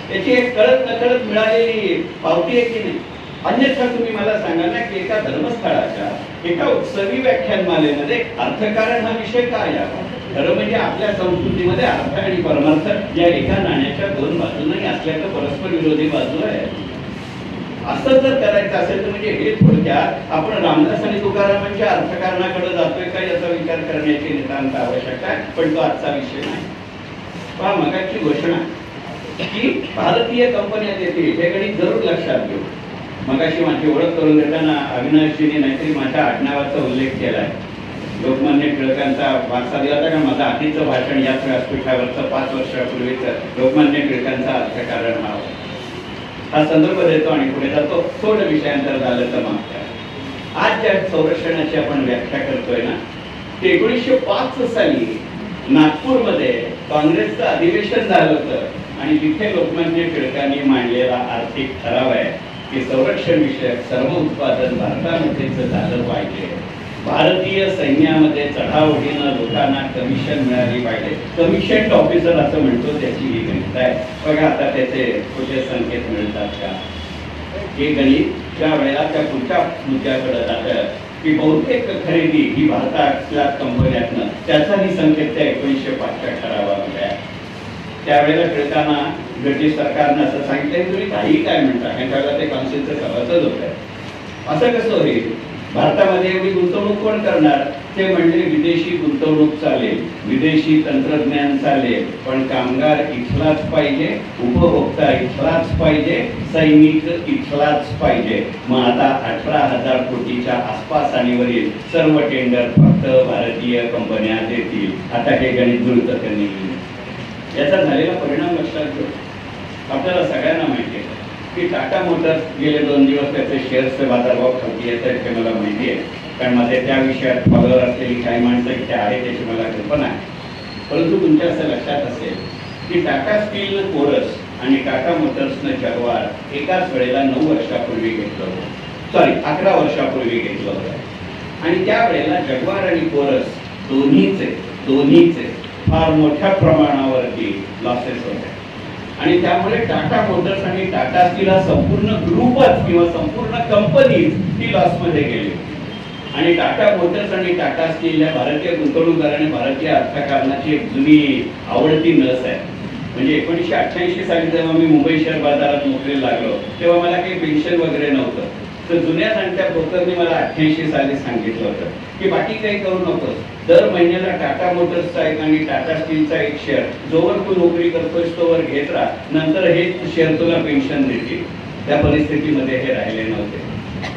त्याची एक कळत नकळत मिळालेली पावती आहे की नाही. अन्यथा तुम्ही मला सांगा ना की एका धर्मस्थळाच्या एका उत्सवी व्याख्यानमालेमध्ये अर्थकारण हा विषय काय यावा? खरं म्हणजे आपल्या संस्कृतीमध्ये अर्थ आणि परमार्थ या एका नाण्याच्या दोन बाजू नाही, असल्याचं परस्पर विरोधी बाजू आहे. असं जर करायचं असेल तर म्हणजे हे थोडक्यात आपण रामदास आणि तुकारामांच्या अर्थकारणाकडे जातोय का याचा विचार करण्याची नितांत आवश्यकता आहे, पण तो आजचा विषय नाही. पहा, मगाची घोषणा की भारतीय कंपन्या देतील हे गणित जरूर लक्षात घेऊ. मगाशी माझी ओळख करून देताना अविनाशजीने नाहीतरी माझ्या आडनावाचा उल्लेख केलाय. लोकमान्य टिळकांचा वारसा दिला होता का? माझं आधीचं भाषण याच व्यासपीठावरचं 5 वर्षापूर्वीचं लोकमान्य टिळकांचा अर्थकारण हा संदर्भ देतो आणि पुढे जातो. थोडं विषयांतर झालं तर माफ करा. आज ज्या संरक्षणाची आपण व्याख्या करतोय ना, ते 1905 साली नागपूरमध्ये काँग्रेसचं अधिवेशन झालं होतं आणि तिथे लोकमान्य टिळकांनी मांडलेला आर्थिक ठराव आहे की संरक्षण विषयक सर्व उत्पादन भारतामध्येच झालं पाहिजे. भारतीय सैन्यामध्ये चढाओढीनं लोकांना कमिशन मिळाली पाहिजे. कमिशन ऑफिसर असं म्हणतो, त्याची ही गणित आहे. बघा आता त्याचे कुठे संकेत मिळतात का? हे गणित ज्या वेळेला त्या पुढच्या मुद्द्याकडे जातं की बहुतेक खरेदी ही भारतातल्या कंपन्यातनं, त्याचाही संकेत त्या 1905च्या ठरावामध्ये आहे. त्यावेळेला टिळकांना ब्रिटिश सरकारनं असं सांगितलं, तुम्ही काही काय म्हणता, त्यावेळेला ते काउन्सिलचे सभासद होते. असं कसं होईल? भारतामध्ये एवढी गुंतवणूक कोण करणार? ते म्हणले विदेशी गुंतवणूक चालेल, विदेशी तंत्रज्ञान चालेल, पण कामगार इथलाच पाहिजे, उपभोक्ता इथलाच पाहिजे, सैनिक इथलाच पाहिजे. मग आता 18,000 कोटीच्या आसपास आणि वरील सर्व टेंडर फक्त भारतीय कंपन्या देतील. आता हे गणित जुळतं का नाही? याचा झालेला परिणाम लक्षात घेऊ. आपल्याला सगळ्यांना माहिती आहे की टाटा मोटर्स गेले 2 दिवस त्याचे शेअर्सचे बाजारभाव खाली येत आहेत, हे मला माहिती आहे, कारण माझे त्या विषयात फॉलोअर असलेली काही माणसं इथे आहेत त्याची मला कल्पना आहे. परंतु तुमच्या असं लक्षात असेल की टाटा स्टीलनं कोरस आणि टाटा मोटर्सनं जगवार एकाच वेळेला 9 वर्षापूर्वी घेतलं होतं, सॉरी 11 वर्षापूर्वी घेतलं होतं. आणि त्यावेळेला जगवार आणि कोरस दोन्हीचे फार मोठ्या प्रमाणावरती लॉसेस होते. आणि त्यामुळे टाटा मोटर्स आणि टाटा स्टील हा संपूर्ण ग्रुपच किंवा संपूर्ण कंपनीज ही लॉसमध्ये गेली. आणि टाटा मोटर्स आणि टाटा स्टील या भारतीय गुंतवणूकदार आणि भारतीय अर्थकारणाची एक जुनी आवडती नस आहे. म्हणजे 1988 साली जेव्हा मी मुंबई शेअर बाजारात नोकरीला लागलो तेव्हा मला काही पेन्शन वगैरे नव्हतं. तर जुन्या जाणत्या ब्रोकरने मला 88 साली सांगितलं होतं की बाकी काही करू नकोस, दर महिन्याला टाटा मोटर्सचा एक आणि टाटा स्टीलचा एक शेअर जोवर तू नोकरी करतोयस तोवर घेत राहा, नंतर हे शेअर तुला पेन्शन देतील. त्या परिस्थितीमध्ये हे राहिले नव्हते.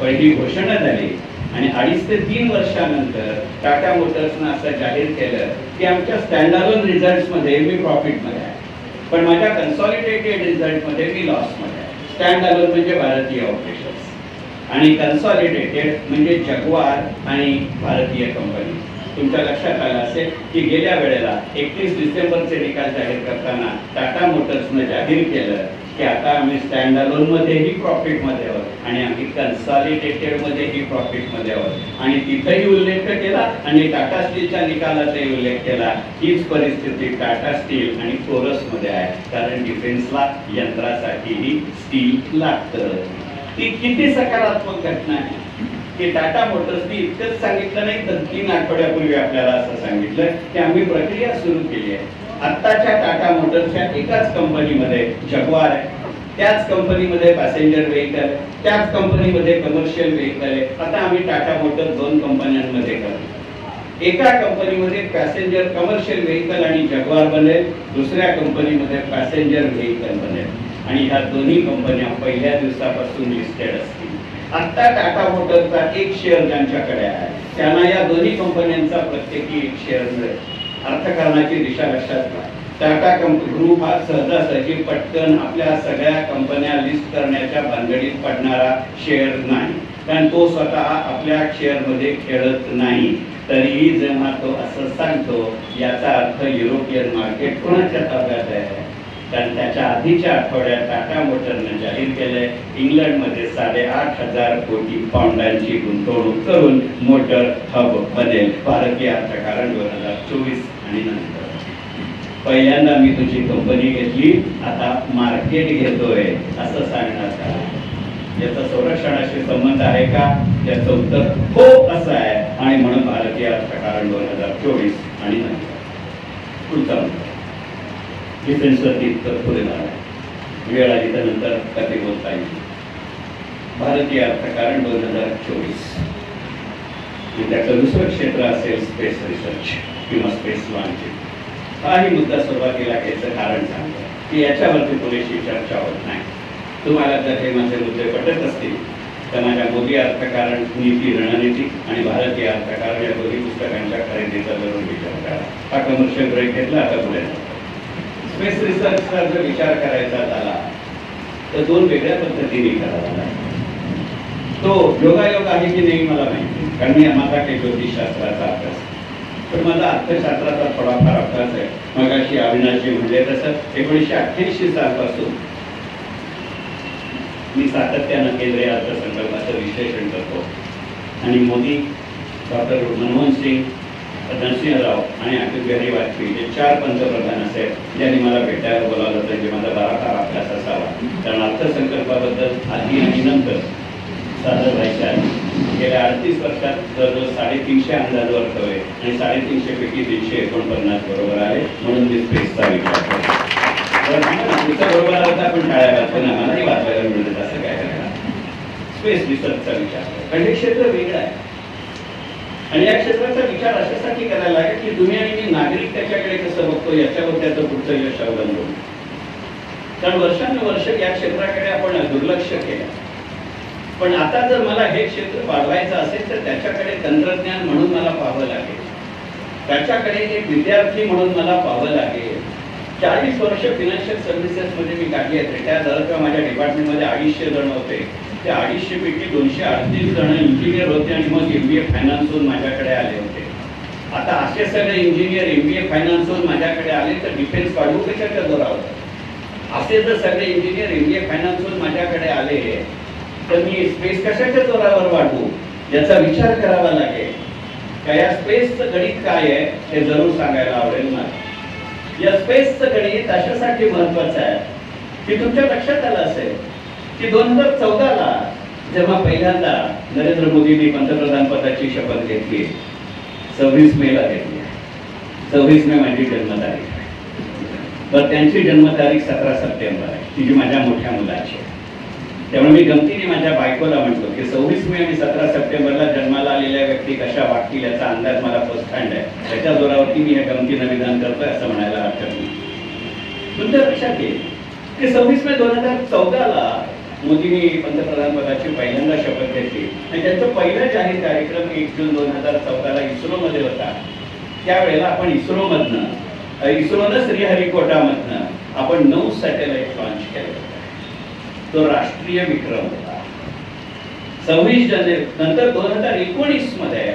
पण ही घोषणा झाली आणि 2.5 ते 3 वर्षानंतर टाटा मोटर्सनं असं जाहीर केलं की आमच्या स्टँडअलोन रिझल्ट्समध्ये मी प्रॉफिटमध्ये आहे, पण माझ्या कन्सॉलिडेटेड रिझल्टमध्ये मी लॉसमध्ये आहे. स्टँडअलोन म्हणजे भारतीय ऑपरेशन्स आणि कन्सॉलिडेटेड म्हणजे जगवार आणि भारतीय कंपनी. तुमच्या लक्षात आलं असेल की गेल्या वेळेला 31 डिसेंबरचे निकाल जाहीर करताना टाटा मोटर्सनं जाहीर केलं की आता आम्ही स्टँड अलोनमध्येही प्रॉफिटमध्ये आहोत आणि आम्ही कन्सॉलिडेटेडमध्येही प्रॉफिटमध्ये आहोत. आणि तिथेही उल्लेख केला आणि टाटा स्टीलच्या निकालाचाही उल्लेख केला. हीच परिस्थिती टाटा स्टील आणि कोरसमध्ये आहे, कारण डिफेन्सला यंत्रासाठीही स्टील लागतं. ती किती सकारात्मक घटना आहे की टाटा मोटर्सनी इतकंच सांगितलं नाही तर 3 आठवड्यापूर्वी आपल्याला असं सांगितलं की आम्ही प्रक्रिया सुरू केली आहे. आत्ताच्या टाटा मोटर्सच्या एकाच कंपनीमध्ये जगवार आहे, त्याच कंपनीमध्ये पॅसेंजर व्हेकल, त्याच कंपनीमध्ये कमर्शियल व्हेकल आहे. आता आम्ही टाटा मोटर्स 2 कंपन्यांमध्ये करतो. एका कंपनीमध्ये पॅसेंजर कमर्शियल व्हेकल आणि जगवार बनेल, दुसऱ्या कंपनीमध्ये पॅसेंजर व्हेकल बनेल आणि ह्या दोन्ही कंपन्या पहिल्या दिवसापासून लिस्टेड असतील. आता टाटा मोटरचा 1 शेअर ज्यांच्याकडे आहे त्यांना या दोन्ही कंपन्यांचा प्रत्येकी 1 शेअर मिळेल. अर्थकारणाची दिशा लक्षात घ्या. टाटा ग्रुप हा सहजासहजी पटकन आपल्या सगळ्या कंपन्या लिस्ट करण्याच्या भानगडीत पडणारा शेअर नाही, कारण तो स्वतः आपल्या शेअरमध्ये खेळत नाही. तरीही जेव्हा तो असं सांगतो याचा अर्थ युरोपियन मार्केट कोणाच्या ताब्यात आहे, कारण त्याच्या आधीच्या आठवड्यात टाटा मोटरने जाहीर केलंय इंग्लंडमध्ये 8,500 कोटी पाऊंडांची गुंतवणूक करून मोटर हब बनेल भारतीय अर्थकारण 2024 आणि नंतर. पहिल्यांदा मी तुझी कंपनी घेतली, आता मार्केट घेतोय असं सांगणार का? याचा संरक्षणाशी संबंध आहे का? याचं उत्तर हो असं आहे. आणि म्हणून भारतीय अर्थकारण 2024 आणि नंतर. पुढचा डिफेन्सवरती पुढे जाणार वेळ आली तर नंतर कधी बोलता येईल. भारतीय अर्थकारण 2024 त्याचं दुसरं क्षेत्र असेल स्पेस रिसर्च किंवा स्पेस लॉन्चिंग. हाही मुद्दा सुरुवातीला घ्यायचं कारण सांगतो की याच्यावरती पुरेशी चर्चा होत नाही. तुम्हाला जर हे माझे मुद्दे पटत असतील तर माझ्या मोदी अर्थकारण नीती रणनीती आणि भारतीय अर्थकारण या दोन्ही पुस्तकांच्या खरेदीचा जरूर विचार करा. हा कमर्शियल ब्रेक घेतला, आता पुढे स्पेस रिसर्चचा जर विचार करायचा झाला तर 2 वेगळ्या पद्धतीने करावा लागेल. तो योगायोग आहे की नाही मला माहिती, कारण मी माझा काही ज्योतिषशास्त्राचा अभ्यास, पण माझा अर्थशास्त्राचा थोडाफार अभ्यास आहे. मगाशी अविनाशजी म्हणले तसं 1988 सालपासून मी सातत्यानं केंद्रीय अर्थसंकल्पाचं विश्लेषण करतो आणि मोदी, डॉक्टर मनमोहन सिंग, नरसिंहराव आणि अटल बिहारी वाजपेयी हे 4 पंतप्रधान असे ज्यांनी मला भेटायला बोलावलं होतं, जे माझा बराफार अभ्यास असावा. कारण अर्थसंकल्पाबद्दल आधी आणि नंतर सादर व्हायचे आहे. गेल्या 38 वर्षात जवळजवळ 350 अंदाज वर्तवले आणि 350 पैकी 349 बरोबर आहे. म्हणून मी स्पेसचा विचार करतो. बरोबर आला आपण टाळ्या वाजतो ना, मलाही वाचवायला मिळत असं काय करणार. स्पेस रिसर्चचा विचार करा, कारण हे क्षेत्र वेगळं आहे आणि या क्षेत्राचा विचार अशासाठी करायला लागेल की तुम्ही आणि मी नागरिक त्याच्याकडे कसं बघतो याच्यावर त्याचं पुढचं यश अवलंबून. कारण वर्षानुवर्ष या क्षेत्राकडे आपण दुर्लक्ष केलं, पण आता जर मला हे क्षेत्र वाढवायचं असेल तर त्याच्याकडे तंत्रज्ञान म्हणून मला पाहावं लागेल, त्याच्याकडे एक विद्यार्थी म्हणून मला पाहावं लागेल. 40 वर्ष फिनान्शियल सर्व्हिसेसमध्ये मी काढली आहेत. रिटायर झालं तेव्हा माझ्या डिपार्टमेंटमध्ये 250 जण होते. त्या 250 पैकी 238 जण इंजिनियर होते आणि मग MBA फायनान्स होऊन माझ्याकडे आले होते. आता असे सगळे इंजिनियर MBA फायनान्स होऊन माझ्याकडे आले तर डिफेन्स वाढवू कशाच्या जोरावर? असे जर सगळे इंजिनियर MBA फायनान्स होऊन माझ्याकडे आले तर मी स्पेस कशाच्या जोरावर वाढवू याचा विचार करावा लागेल. का या स्पेसचं गणित काय आहे हे जरूर सांगायला आवडेल मला. या स्पेसचं गणित अशासाठी महत्वाचं आहे की तुमच्या लक्षात आलं असेल की 2014ला जेव्हा पहिल्यांदा नरेंद्र मोदींनी पंतप्रधान पदाची शपथ घेतली, 26 मेला घेतली. 26 मे माझी जन्मतारीख आहे. तर त्यांची जन्मतारीख 17 सप्टेंबर आहे, ती जी माझ्या मोठ्या मुलाची आहे. त्यामुळे मी गमतीने माझ्या बायकोला म्हणतो की 26 मे आणि 17 सप्टेंबरला जन्माला आलेल्या व्यक्ती कशा वागतील याचा अंदाज मला फर्स्ट हँड आहे. त्याच्या जोरावरती मी हे गमतीनं विधान करतोय असं म्हणायला हरकत नाही. तुमच्या लक्षात येईल की 26 मे 2014ला मोदींनी पंतप्रधानपदाची पहिल्यांदा शपथ घेतली आणि त्यांचा पहिला जाहीर कार्यक्रम 1 जून 2014ला इस्रोमध्ये होता. त्यावेळेला आपण इस्रोनं श्रीहरिकोटामधनं आपण 9 सॅटेलाइट लॉन्च केले होते. तो राष्ट्रीय विक्रम होता. 26 जानेवारी नंतर 2019 मध्ये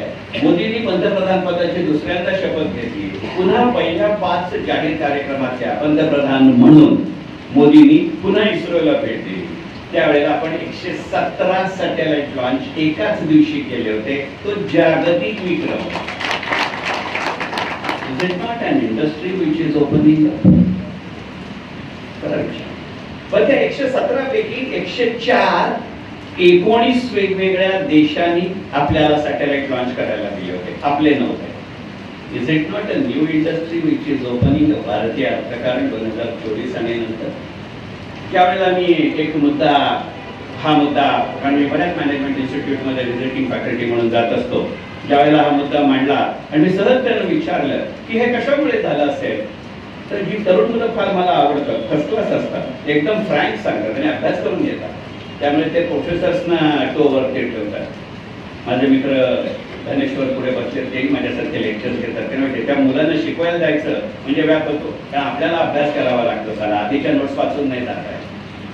मोदींनी पंतप्रधान पदाची दुसऱ्यांदा शपथ घेतली. पुन्हा पहिल्या 5 जाहीर कार्यक्रमाच्या पंतप्रधान म्हणून मोदींनी पुन्हा इस्रोला भेट दिली. त्यावेळेला आपण 117 सॅटेलाइट लॉन्च एकाच दिवशी केले होते. तो जागतिक विक्रम. Is it not an industry which is opening up? पण त्या 117 पैकी 19 वेगवेगळ्या देशांनी आपल्याला सॅटेलाइट लॉन्च करायला दिले होते, आपले नव्हते. Is it not a new industry which is opening up? भारतीय अर्थकारण 2024 आणि नंतर त्यावेळेला मी एक मुद्दा, कारण मी बऱ्याच मॅनेजमेंट इन्स्टिट्यूटमध्ये व्हिजिटिंग फॅकल्टी म्हणून जात असतो, ज्यावेळेला हा मुद्दा मांडला आणि मी सहज त्यांना विचारलं की हे कशामुळे झालं असेल. तर ही तरुण मुलं फार मला आवडतात, फर्स्ट क्लास असतात, एकदम फ्रँक सांगतात आणि अभ्यास करून घेतात. त्यामुळे ते प्रोफेसर्सना टोवरती ठेवतात. माझे मित्र धनेश्वर पुढे बसले, तेही माझ्यासारखे लेक्चर्स घेतात. त्यामुळे त्या मुलांना शिकवायला जायचं म्हणजे व्याप होतो, कारण आपल्याला अभ्यास करावा लागतो. त्याला आधीच्या नोट्स वाचून नाही जात आहे.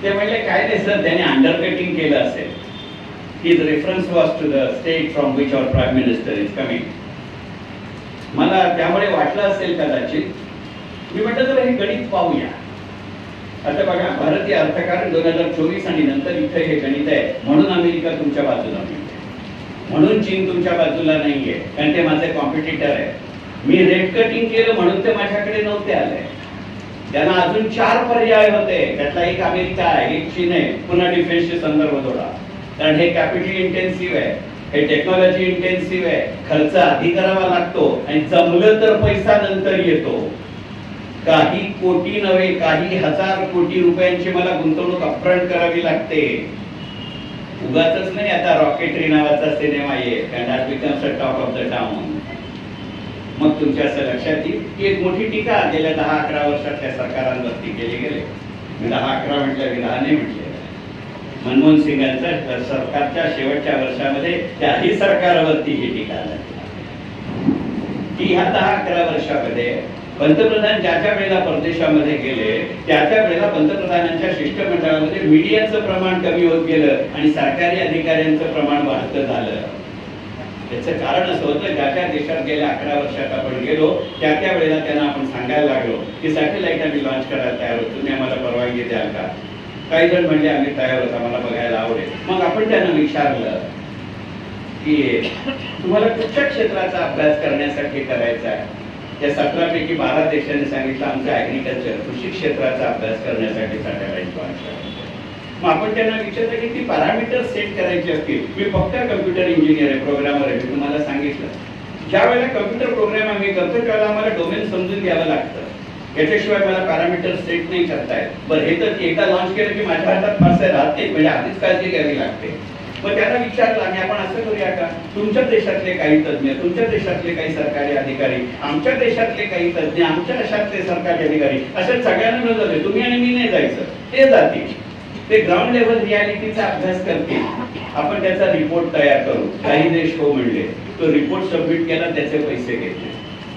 ते म्हणले काय नाही सर, त्याने अंडरकटिंग केलं असेल. His reference was to the state from which our prime minister is coming. मला त्यामुळे वाटलं असेल कदाचित. मी म्हटलं तर हे गणित पाहूया. आता बघा, भारतीय अर्थकारण 2024 आणि नंतर इथे हे गणित आहे. म्हणून अमेरिका तुमच्या बाजूला नाहीये, म्हणून चीन तुमच्या बाजूला नाहीये, कारण ते माझे कॉम्पिटिटर आहे. मी रेट कटिंग केलं म्हणून ते माझ्याकडे नव्हते आले. त्यांना अजून 4 पर्याय होते, त्यातला एक अमेरिका आहे, एक चीन आहे. पुन्हा डिफेन्सचे संदर्भ जोडा, कारण हे कॅपिटल इंटेन्सिव्ह आहे, हे टेक्नॉलॉजी इंटेन्सिव्ह आहे, खर्च आधी करावा लागतो आणि जमलं तर पैसा नंतर येतो. काही कोटी नव्हे, काही हजार कोटी रुपयांची मला गुंतवणूक अपफ्रंट करावी लागते. उगाच नाही. आता रॉकेटरी नावाचा सिनेमा येईल, that becomes a talk of the town. मग तुमच्या असं लक्षात येईल की एक मोठी टीका गेल्या 10-11 वर्षातल्या सरकारांवरती केली गेली. मी 10-11 म्हटलं, मी 10 नाही म्हटले. मनमोहन सिंगांच्या सरकारच्या शेवटच्या वर्षामध्ये त्याही सरकारवरती ही टीका झाली की ह्या 10-11 वर्षामध्ये पंतप्रधान ज्या वेळेला परदेशामध्ये गेले त्या वेळेला पंतप्रधानांच्या शिष्टमंडळामध्ये मीडियाचं प्रमाण कमी होत गेलं आणि सरकारी अधिकाऱ्यांचं प्रमाण वाढतं झालं. त्याचं कारण असं होतं, ज्या देशात गेल्या 11 वर्षात आपण गेलो त्या वेळेला त्यांना आपण सांगायला लागलो की सॅटेलाइट आम्ही लॉन्च करायला तयार होतो, तुम्ही आम्हाला परवानगी द्याल का? काही जण म्हणजे आम्ही तयार होतो, आम्हाला बघायला आवडेल. मग आपण त्यांना विचारलं की तुम्हाला कुठच्या क्षेत्राचा अभ्यास करण्यासाठी करायचा आहे? त्या 17 पैकी 12 देशांनी सांगितलं आमचं ऍग्रिकल्चर, कृषी क्षेत्राचा अभ्यास करण्यासाठी सॅटेलाइट लॉन्च करायचं. मग आपण त्यांना विचारलं की ती पॅरामीटर सेट करायची असतील. मी फक्त कम्प्युटर इंजिनियर आहे, प्रोग्रामर आहे, मी तुम्हाला सांगितलं. ज्या वेळेला कम्प्युटर प्रोग्राम आम्ही करतो त्यावेळेला आम्हाला डोमेन समजून घ्यावं लागतं, याच्याशिवाय मला पॅरामीटर सेट नाही करता येत. बरं, हे तर एकदा लॉन्च केलं की माझ्या हातात फारसे राहत नाही, म्हणजे आधीच काळजी घ्यावी लागते. मग त्यांना विचारलं आणि आपण असं करूया का, तुमच्या देशातले काही तज्ञ, तुमच्या देशातले काही सरकारी अधिकारी, आमच्या देशातले काही तज्ञ, आमच्या देशातले सरकारी अधिकारी, अशा सगळ्यांना मिळवलं. तुम्ही आणि मी नाही जायचं, ते जातील, ते ग्राउंड लेवल रियालिटीचा अभ्यास करतील. आपण त्याचा रिपोर्ट तयार करू. काही देश हो म्हणले, तो रिपोर्ट सबमिट केला, त्याचे पैसे घेतले.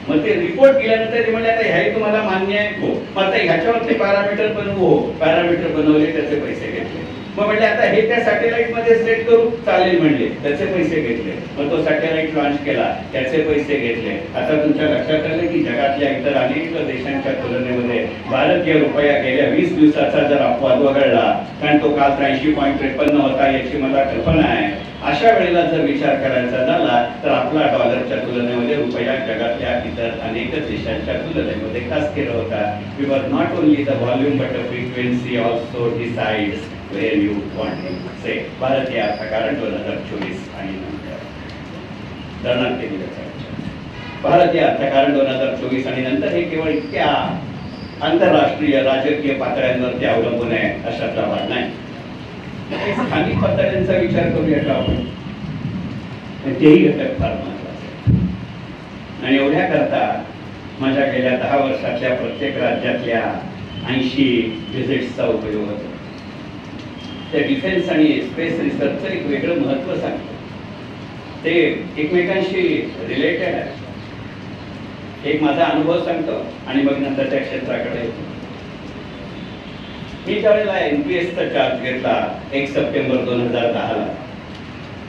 मग ते रिपोर्ट केल्यानंतर ते म्हणले आता ह्याही तुम्हाला मान्य आहे हो, मग आता ह्याच्यावरती पॅरामीटर बनवू हो, पॅरामीटर बनवले, त्याचे पैसे घेतले. मग म्हणले आता हे त्या सॅटेलाइट मध्ये सेट करू, चालेल म्हणले, त्याचे पैसे घेतले. मग तो सॅटेलाइट लॉन्च केला, त्याचे पैसे घेतले. आता तुमच्या लक्षात आलं की जगातल्या इतर अनेक देशांच्या तुलनेमध्ये भारतीय रुपया गेल्या 20 दिवसाचा जर अपवाद वगळला, कारण तो काल 83.53 होता याची मला कल्पना आहे. अशा वेळेला जर विचार करायचा झाला तर आपला डॉलरच्या तुलनेमध्ये रुपया जगातल्या इतर अनेक देशांच्या तुलनेमध्ये का स्थिर होता. We were not only the volume but the frequency also decides where you want to say. भारतीय अर्थकारण 2024 आणि नंतर धरणात केलेलं आहे. भारतीय अर्थकारण 2024 आणि नंतर हे केवळ इतक्या आंतरराष्ट्रीय राजकीय पातळ्यांवरती अवलंबून आहे अशातला भाग नाही. स्थानिक पातळ्यांचा विचार करूया का आपण, तेही घटक फार महत्वाचे. आणि एवढ्या करता माझ्या गेल्या 10 वर्षातल्या प्रत्येक राज्यातल्या 80 व्हिजिट्सचा उपयोग होतो. त्या डिफेन्स आणि स्पेस रिसर्चचं एक वेगळं महत्त्व सांगतं. ते एकमेकांशी रिलेटेड आहे. एक माझा अनुभव सांगतो आणि मग नंतर त्या क्षेत्राकडे येतो. मी त्यावेळेला NPSचा चार्ज घेतला 1 सप्टेंबर 2010ला.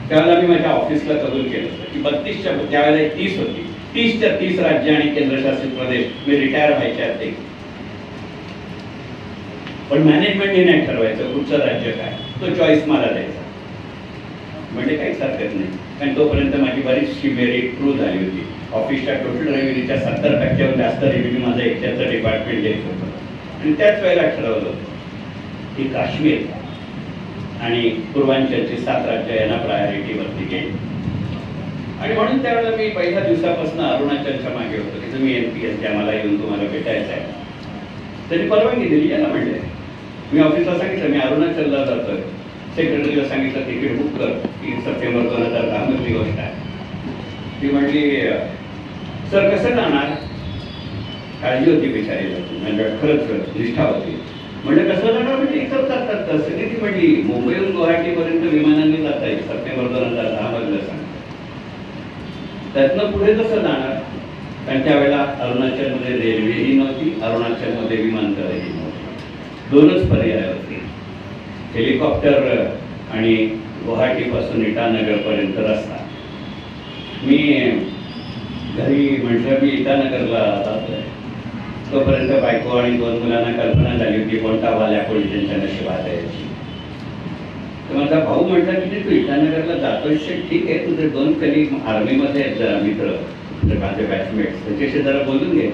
त्यावेळेला मी माझ्या ऑफिसला कबूल केलं होतं की 32च्या त्यावेळेला 30 होती, 30च्या 30 राज्य आणि केंद्रशासित प्रदेश मी रिटायर व्हायच्या आधी. पण मॅनेजमेंटने नाही ठरवायचं कुठचं राज्य काय, तो चॉईस मला द्यायचा. म्हणजे काहीच हरकत नाही, कारण तोपर्यंत माझी बरीचशी मेरिट ट्रू झाली होती. ऑफिसच्या टोटल रेव्हेन्यूच्या 70%हून जास्त रेव्हेन्यू माझं एकट्याचं डिपार्टमेंट देत होतं. आणि त्याच वेळेला ठरवलं होतं की काश्मीर आणि पूर्वांचलची 7 राज्य यांना प्रायोरिटीवरती गेली. आणि म्हणून त्यावेळेला मी पहिल्या दिवसापासून अरुणाचलच्या मागे होतो की तुम्ही NPS द्या, मला येऊन तुम्हाला भेटायचं आहे. त्यांनी परवानगी दिली, याला म्हणले. मी ऑफिसला सांगितलं मी अरुणाचलला जातोय. सेक्रेटरीला सांगितलं तिकीट बुक कर, 3 सप्टेंबर 2010 मधली गोष्ट आहे. ती म्हणली सर कसं जाणार? काळजी होती बिचारीला, म्हणजे खरंच निष्ठा होती. म्हणजे कसं जाणार म्हणजे इतर जातात तसं. ती म्हणली मुंबईहून गुवाहाटीपर्यंत विमानाने जाता येईल, सप्टेंबर 2010 मधलं सांग. त्यातनं पुढे कसं जाणार? कारण त्यावेळेला अरुणाचलमध्ये रेल्वेही नव्हती, अरुणाचलमध्ये विमानतळही नव्हती. 2च पर्याय होते, हेलिकॉप्टर आणि गुवाहाटीपासून इटानगरपर्यंत रस्ता. मी घरी म्हटलं मी इटानगरला जातोय. तोपर्यंत बायको आणि 2 मुलांना कल्पना झाली होती कोणता वाल्या कोणी त्यांच्या नशिबात यायची. तर माझा भाऊ म्हटला की तू इटानगरला जातोय, ठीक आहे, तुझे 2 कलिग आर्मीमध्ये आहेत जरा मित्र, माझे बॅचमेट्स, त्याच्याशी जरा बोलून घे.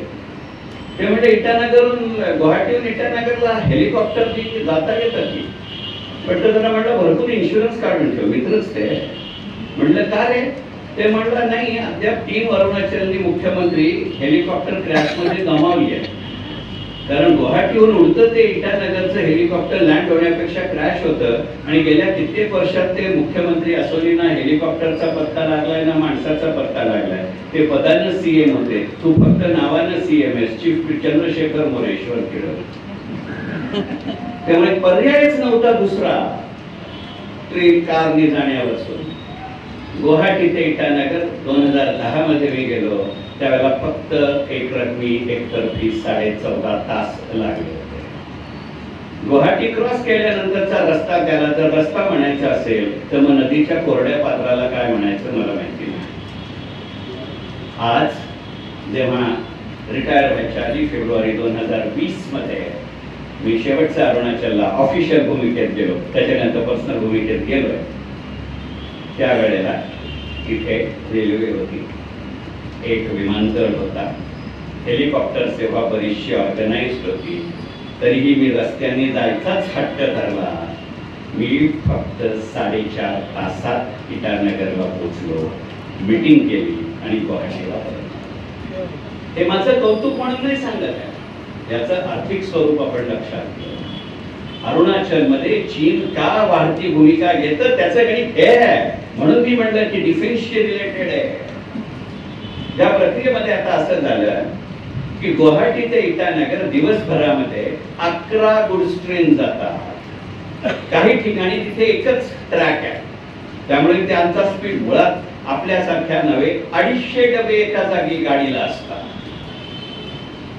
ते म्हणजे इटानगरहून गुवाहाटीहून इटानगरला हेलिकॉप्टर जाता येतं की. पण जरा म्हटलं भरपूर इन्शुरन्स काढून ठेव, मित्रच ते. म्हटलं का रे? ते म्हटलं नाही, अद्याप 3 अरुणाचलनी मुख्यमंत्री हेलिकॉप्टर क्रॅशमध्ये गमावली आहे. कारण गुवाहाटीहून उडतं ते इटानगरचं हेलिकॉप्टर लँड होण्यापेक्षा क्रॅश होतं. आणि गेल्या कित्येक वर्षात ते मुख्यमंत्री असोली ना हेलिकॉप्टरचा पत्ता लागलाय ना माणसाचा पत्ता लागलाय. ते पदानं CM होते, तू फक्त नावानं CMS, चीफ चंद्रशेखर मोरेश्वर टिळक. त्यामुळे पर्यायच नव्हता दुसरा ट्रेन कारने जाण्यापासून. गुवाहाटी ते इटानगर 2010 मध्ये मी गेलो, त्यावेळेला फक्त एकतर्फी 14.5 तास लागले होते. गुवाहाटी क्रॉस केल्यानंतरचा रस्ता, त्याला जर रस्ता म्हणायचा असेल तर मग नदीच्या कोरड्या पात्राला काय म्हणायचं मला माहिती नाही. आज जेव्हा रिटायर व्हायच्या आधी फेब्रुवारी 2020 मध्ये मी शेवटच्या अरुणाचलला ऑफिशियल भूमिकेत गेलो, त्याच्यानंतर पर्सनल भूमिकेत गेलोय. त्यावेळेला इथे रेल्वे होती, एक विमानतळ होता, हेलिकॉप्टर सेवा बरीचशी ऑर्गनाइज्ड होती. तरीही मी रस्त्याने जायचाच हट्ट धरला. मी फक्त 4.5 तासात इटानगरला पोहोचलो, मीटिंग केली आणि गुवाहाटीला परतलो. हे माझं कौतुक म्हणून नाही सांगत आहे, याचं आर्थिक स्वरूप आपण लक्षात घेऊ. अरुणाचलमध्ये चीन का वाढती भूमिका घेतं त्याचं गणित हे आहे. म्हणून मी म्हटलं की डिफेन्सशी रिलेटेड आहे. या प्रक्रियेमध्ये आता असं झालं की गुवाहाटी ते इटानगर दिवसभरामध्ये 11 गुड्स ट्रेन जातात. काही ठिकाणी तिथे एकच ट्रॅक आहे, त्यामुळे त्यांचा स्पीड मुळात आपल्यासारख्या नव्हे. 250 डबे एका जागी गाडीला असतात.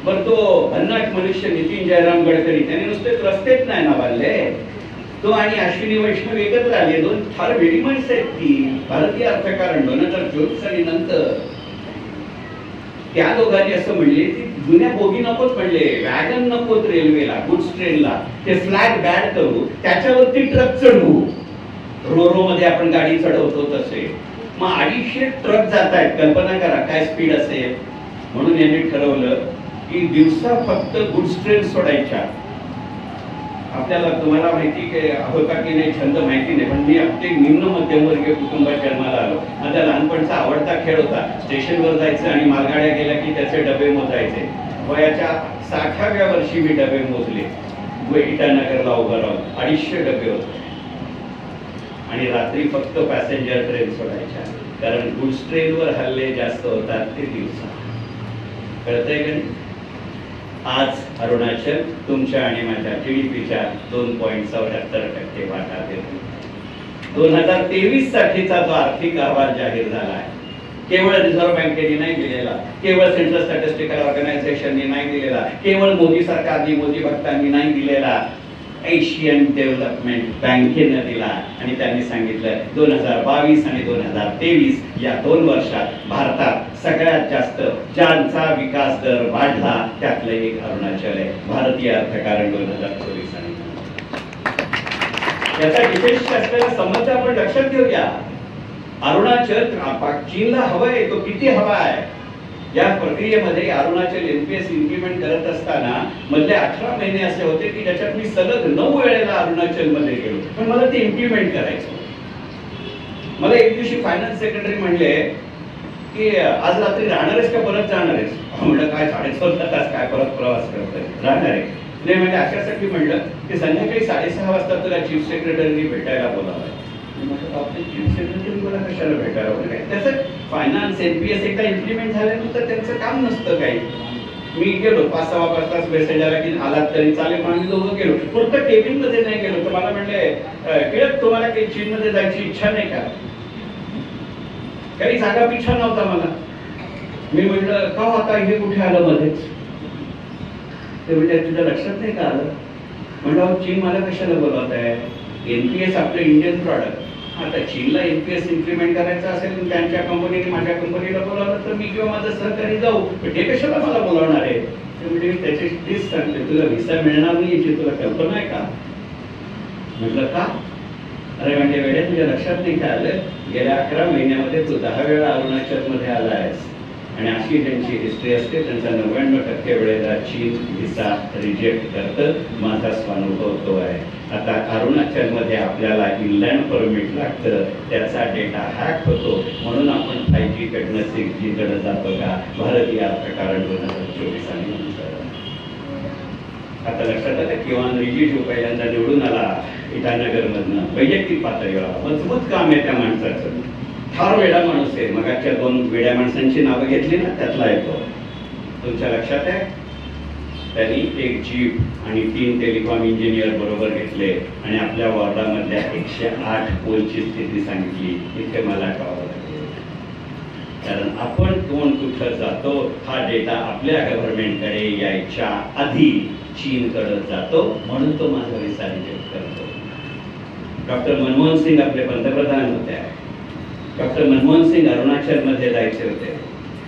बर तो भन्नाट मनुष्य नितीन जयराम गडकरी त्यांनी नुसते रस्तेच नाही ना बांधले, तो आणि अश्विनी वैष्णव एकत्र आले. 2 फार वेळी माणसं आहेत ती. भारतीय अर्थकारण 2024 साली नंतर त्या दोघांनी असं म्हणले की जुन्या बोगी नकोत, म्हणले वॅगन नकोत रेल्वेला, गुड्स ट्रेनला, ते फ्लॅग बॅड करू, त्याच्यावरती ट्रक चढवू. रोरो मध्ये आपण गाडी चढवतो तसे. मग 250 ट्रक जात आहेत, कल्पना करा काय स्पीड असेल. म्हणून यांनी ठरवलं की दिवसा फक्त गुड्स ट्रेन सोडायच्या. आपल्याला तुम्हाला माहिती की होता की नाही छंद माहिती नाही, पण मी अगदी निम्न मध्यमवर्गीय कुटुंबात जन्माला आलो. माझा लहानपणचा आवडता खेळ होता स्टेशनवर जायचं आणि मालगाड्या गेल्या की त्याचे डबे मोजायचे. वयाच्या 60व्या वर्षी मी डबे मोजले. इटानगरला उभं राहून 250 डबे होते. आणि रात्री फक्त पॅसेंजर ट्रेन सोडायच्या, कारण गुड्स ट्रेनवर हल्ले जास्त होतात ते दिवसा. कळतंय का? आज अरुणाचल तुमच्या आणि माझ्या GDPच्या 2.74% वाटा देतो. 2023 साठीचा जो आर्थिक अहवाल जाहीर झाला आहे केवळ रिझर्व्ह बँकेने नाही दिलेला, केवळ सेंट्रल स्टॅटिस्टिकल ऑर्गनायझेशनने नाही दिलेला, केवळ मोदी सरकारने मोदी भक्तांनी नाही दिलेला, एशियन डेव्हलपमेंट बँकेनं दिला. आणि त्यांनी सांगितलं 2022 आणि 2023 या 2 वर्षात भारतात सगळ्यात जास्त ज्यांचा विकास दर वाढला त्यातलं एक अरुणाचल आहे. भारतीय अर्थकारण 2024 आणि याचा डिफेन्सशी असलेला संबंध आपण लक्षात घेऊया. अरुणाचल चीनला हवंय, तो किती हवा आहे. या प्रक्रियेमध्ये अरुणाचल NPS इम्प्लिमेंट करत असताना मधले 18 महिने असे होते की ज्याच्यात मी सलग 9 वेळेला अरुणाचल मध्ये गेलो, पण मला ते इम्प्लिमेंट करायचं. मला एक दिवशी फायनान्स सेक्रेटरी म्हणले की आज रात्री राहणार आहेस का परत जाणार आहेस. म्हणलं काय 14.5 तास काय परत प्रवास करतोय, राहणार आहे. नाही म्हणजे अशासाठी म्हणलं की संध्याकाळी 6:30 वाजता तुला चीफ सेक्रेटरीनी भेटायला बोलावं. आपले चीफ सेक्रेटरी मला कशाला भेटायला वगैरे. त्याचं फायनान्स NPS एकदा इम्प्लिमेंट झाल्यानंतर त्यांचं काम नसतं काही. मी गेलो 5-6 तास मेसेज आला की आलात तरी चालेल म्हणून आम्ही दोघं गेलो. फक्त केबिन मध्ये नाही गेलो तर मला म्हणले टिळक तुम्हाला काही चीन मध्ये जायची इच्छा नाही का. काही जागा पिछा नव्हता मला. मी म्हटलं का आता हे कुठे आलं मध्येच. ते म्हणजे तुझ्या लक्षात नाही का आलं. म्हणलं चीन मला कशाला बोलवत आहे. NPS आपलं इंडियन प्रॉडक्ट. आता चीनला NPS इम्प्लिमेंट करायचं असेल त्यांच्या कंपनीने माझ्या कंपनीला बोलावलं तर मी किंवा माझं सहकारी जाऊ, पण ते कशाला मला बोलावणार आहे. म्हणजे त्याची तीच सांगते तुला व्हिसा मिळणार नाही याची तुला कल्पना आहे का. म्हटलं का. अरे म्हणजे वेळेत तुझ्या लक्षात नाही का आलं. गेल्या 11 महिन्यामध्ये तू 10 वेळा अरुणाचल मध्ये आला आहेस आणि अशी ज्यांची हिस्ट्री असते त्यांचा 99% वेळेला चीन व्हिसा रिजेक्ट करतं. माझा स्वानुभव तो आहे. आता अरुणाचल मध्ये आपल्याला इनलँड परमिट लागतं, त्याचा डेटा हॅक होतो म्हणून आपण 5G कडनं 6G कडे जातो का. भारतीय अर्थकारण 2024 आणि नंतर आता लक्षात आलं किंवा रिजिजू पहिल्यांदा निवडून आला इटानगर मधनं. वैयक्तिक पातळीवर मजबूत काम आहे त्या माणसाचं. फार वेडा माणूस आहे. मगाच्या 2 वेड्या माणसांची नावं घेतली ना त्यातला येतो. तुमच्या लक्षात आहे. त्यांनी 1 जीप आणि 3 टेलिकॉम इंजिनियर बरोबर घेतले आणि आपल्या वॉर्डामधल्या 108 पोलची स्थिती सांगितली. इथे मला कळावं लागेल कारण आपण कोण कुठं जातो हा डेटा आपल्या गव्हर्नमेंटकडे यायच्या आधी चीनकडे जातो म्हणून तो माझा व्हिसा रिजेक्ट करतो. डॉक्टर मनमोहन सिंग आपले पंतप्रधान होते. डॉक्टर मनमोहन सिंग अरुणाचल मध्ये जायचे होते.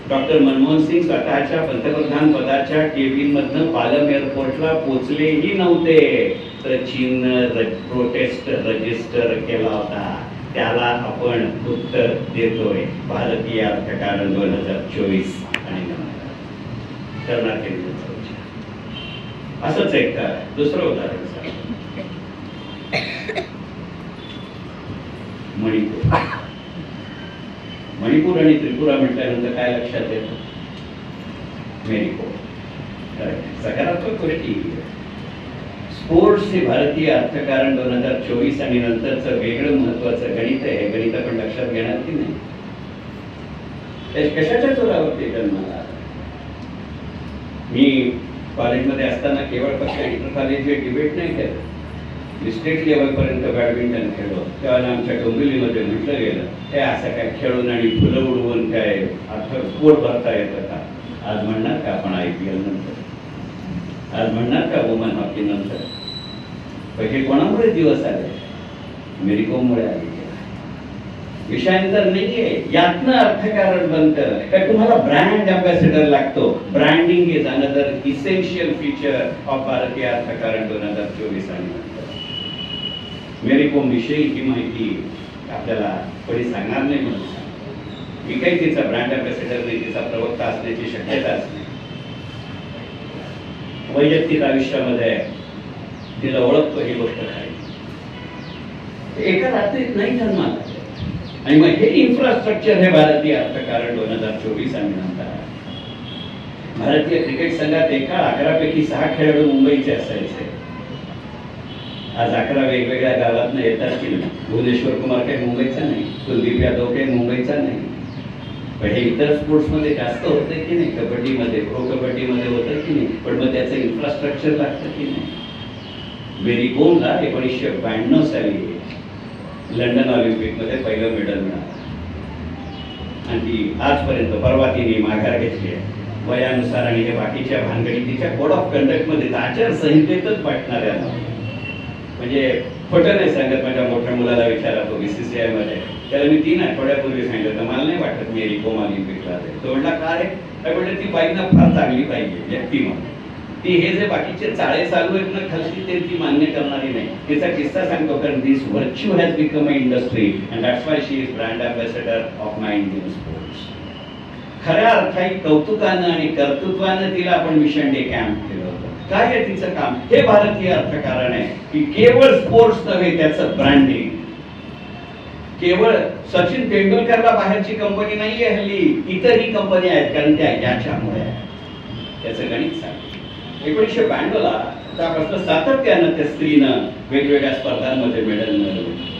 डॉक्टर मनमोहन सिंग स्वतःच्या पंतप्रधान पदाच्या केबिन मधनं पालम एअरपोर्टला पोहोचलेही नव्हते तर चीननं प्रोटेस्ट रजिस्टर केला होता. त्याला आपण उत्तर देतोय. भारतीय अर्थकारण 2024 आणि करणार केंद्र. असंच एक दुसरं उदाहरण सांग. मणिपूर आणि त्रिपुरा म्हटल्यानंतर काय लक्षात येतं. मेरिको सकारात्मक गोष्टी. स्पोर्ट्स हे भारतीय अर्थकारण 2024 आणि नंतरचं वेगळं महत्वाचं गणित आहे. गणित आपण लक्षात घेणार की नाही. कशाच्या जोरावरती जन्माला. मी कॉलेजमध्ये असताना केवळ फक्त इंटर कॉलेज डिबेट नाही केलं. स्टेट लेवलपर्यंत बॅडमिंटन खेळलो. तेव्हा आमच्या डोंबिवलीमध्ये म्हटलं गेलं हे असं काय खेळून आणि फुलं उडवून काय अर्थ पोट भरता येतं का. आज म्हणणार का आपण IPL नंतर. आज म्हणणार का वुमन हॉकी नंतर. हे कोणामुळे दिवस आले. मेरिकोममुळे आले. विषयांतर नाहीये. यातनं अर्थकारण बनतं. काय तुम्हाला ब्रँड अँबॅसेडर लागतो. Branding is another essential feature of भारतीय अर्थकारण 2024 आणि नंतर. मेरिकोम विषयी ही माहिती आपल्याला कोणी सांगणार नाही म्हणून सांग. मी काही तिचा ब्रँड अँबॅसेडर नाही, तिचा प्रवक्ता असण्याची शक्यताच नाही. वैयक्तिक आयुष्यामध्ये तिला ओळखतो ही गोष्ट काय. एका रात्रीत नाही जन्माला. आणि मग हे इन्फ्रास्ट्रक्चर हे भारतीय अर्थकारण 2024 आणि नंतर. भारतीय क्रिकेट संघात एका 11 पैकी 6 खेळाडू मुंबईचे असायचे. आज 11 वेगवेगळ्या गावातनं येतात की नाही. भुवनेश्वर कुमार काही मुंबईचा नाही. कुलदीप यादव काही मुंबईचा नाही. पण हे इतर स्पोर्ट्समध्ये जास्त होतं की नाही, कबड्डीमध्ये, प्रो कबड्डीमध्ये होतं की नाही, पण मग त्याचं इन्फ्रास्ट्रक्चर लागतं की नाही. मेरी कोमला 1992 साली लंडन ऑलिम्पिकमध्ये पहिलं मेडल मिळालं आणि ती आजपर्यंत, परवा तिने माघार घेतली आहे वयानुसार आणि हे बाकीच्या भानगडी तिच्या कोड ऑफ कंडक्टमध्ये आचारसंहितेतच वाटणाऱ्या. म्हणजे खोटं नाही सांगत, माझ्या मोठ्या मुलाला विचारा, तो BCCI मध्ये, त्याला मी 3 आठवड्यापूर्वी सांगितलं मला नाही वाटत मेरी कोम ऑलिम्पिकला जाईल. तो म्हटला का रे? म्हटलं ती बाई ना फार चांगली पाहिजे व्यक्ती म्हणून, ती हे जे बाकीचे चाळे चालू आहेत ना खालची ते ती मान्य करणारी नाही. तिचा किस्सा सांगतो, कारण this virtue has become a industry and that's why she is brand ambassador of my Indian sports. खऱ्या अर्थाने कौतुकानं आणि कर्तृत्वानं तिला आपण मिशन डे कॅम्प केलं होतं. काय आहे तिचं काम? हे भारतीय अर्थकारण आहे की केवळ स्पोर्ट्स नव्हे, त्याचं ब्रँडिंग. केवळ सचिन तेंडुलकरला बाहेरची कंपनी नाहीये हल्ली, इतरही कंपनी आहेत, कारण त्या याच्यामुळे त्याचं गणित सांग. 1992 ला त्यापासून सातत्यानं त्या स्त्रीनं वेगवेगळ्या स्पर्धांमध्ये मेडल मिळवले.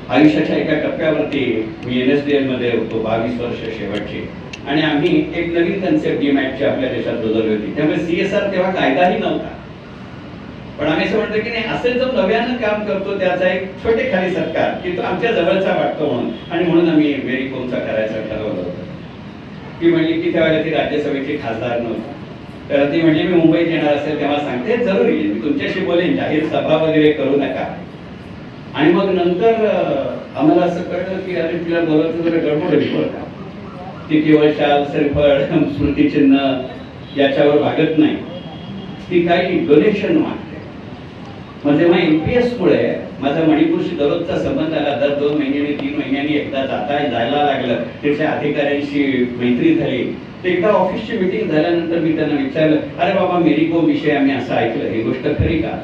आयुष्याच्या एका टप्प्यावरती मी NSDL मध्ये होतो, 22 वर्ष शेवटची, आणि आम्ही एक नवीन कन्सेप्ट डीमॅटची आपल्या देशात रुजवली होती. त्यामुळे CSR तेव्हा कायदाही नव्हता, पण आम्ही असं म्हणतो की नाही, असे जो नव्यानं काम करतो त्याचा एक छोटे खाली सत्कार की तो आमच्या जवळचा वाटतो म्हणून, आणि म्हणून आम्ही मेरी कोमचा करायचं ठरवलं होतं. ती म्हणली की त्यावेळेला ती राज्यसभेची खासदार नव्हती, तर ती म्हणली मी मुंबईत येणार असेल तेव्हा सांगते, जरूर येईल, मी तुमच्याशी बोलेन, जाहीर सभा वगैरे करू नका. आणि मग नंतर आम्हाला असं कळलं की अरे तिला बोलायचं जरा गडबड होईल का, ती केवळ शाल श्रीफळ स्मृतिचिन्ह याच्यावर भागत नाही, ती काही डोनेशन मागते. मग जेव्हा MPS मुळे माझा मणिपूरशी दररोजचा संबंध आला, दर 2 महिन्यांनी 3 महिन्यांनी एकदा जायला लागलं, तिथल्या अधिकाऱ्यांशी मैत्री झाली. ते एकदा ऑफिसची मीटिंग झाल्यानंतर मी त्यांना विचारलं, अरे बाबा मेरी कोम विषय आम्ही असं ऐकलं, ही गोष्ट खरी का?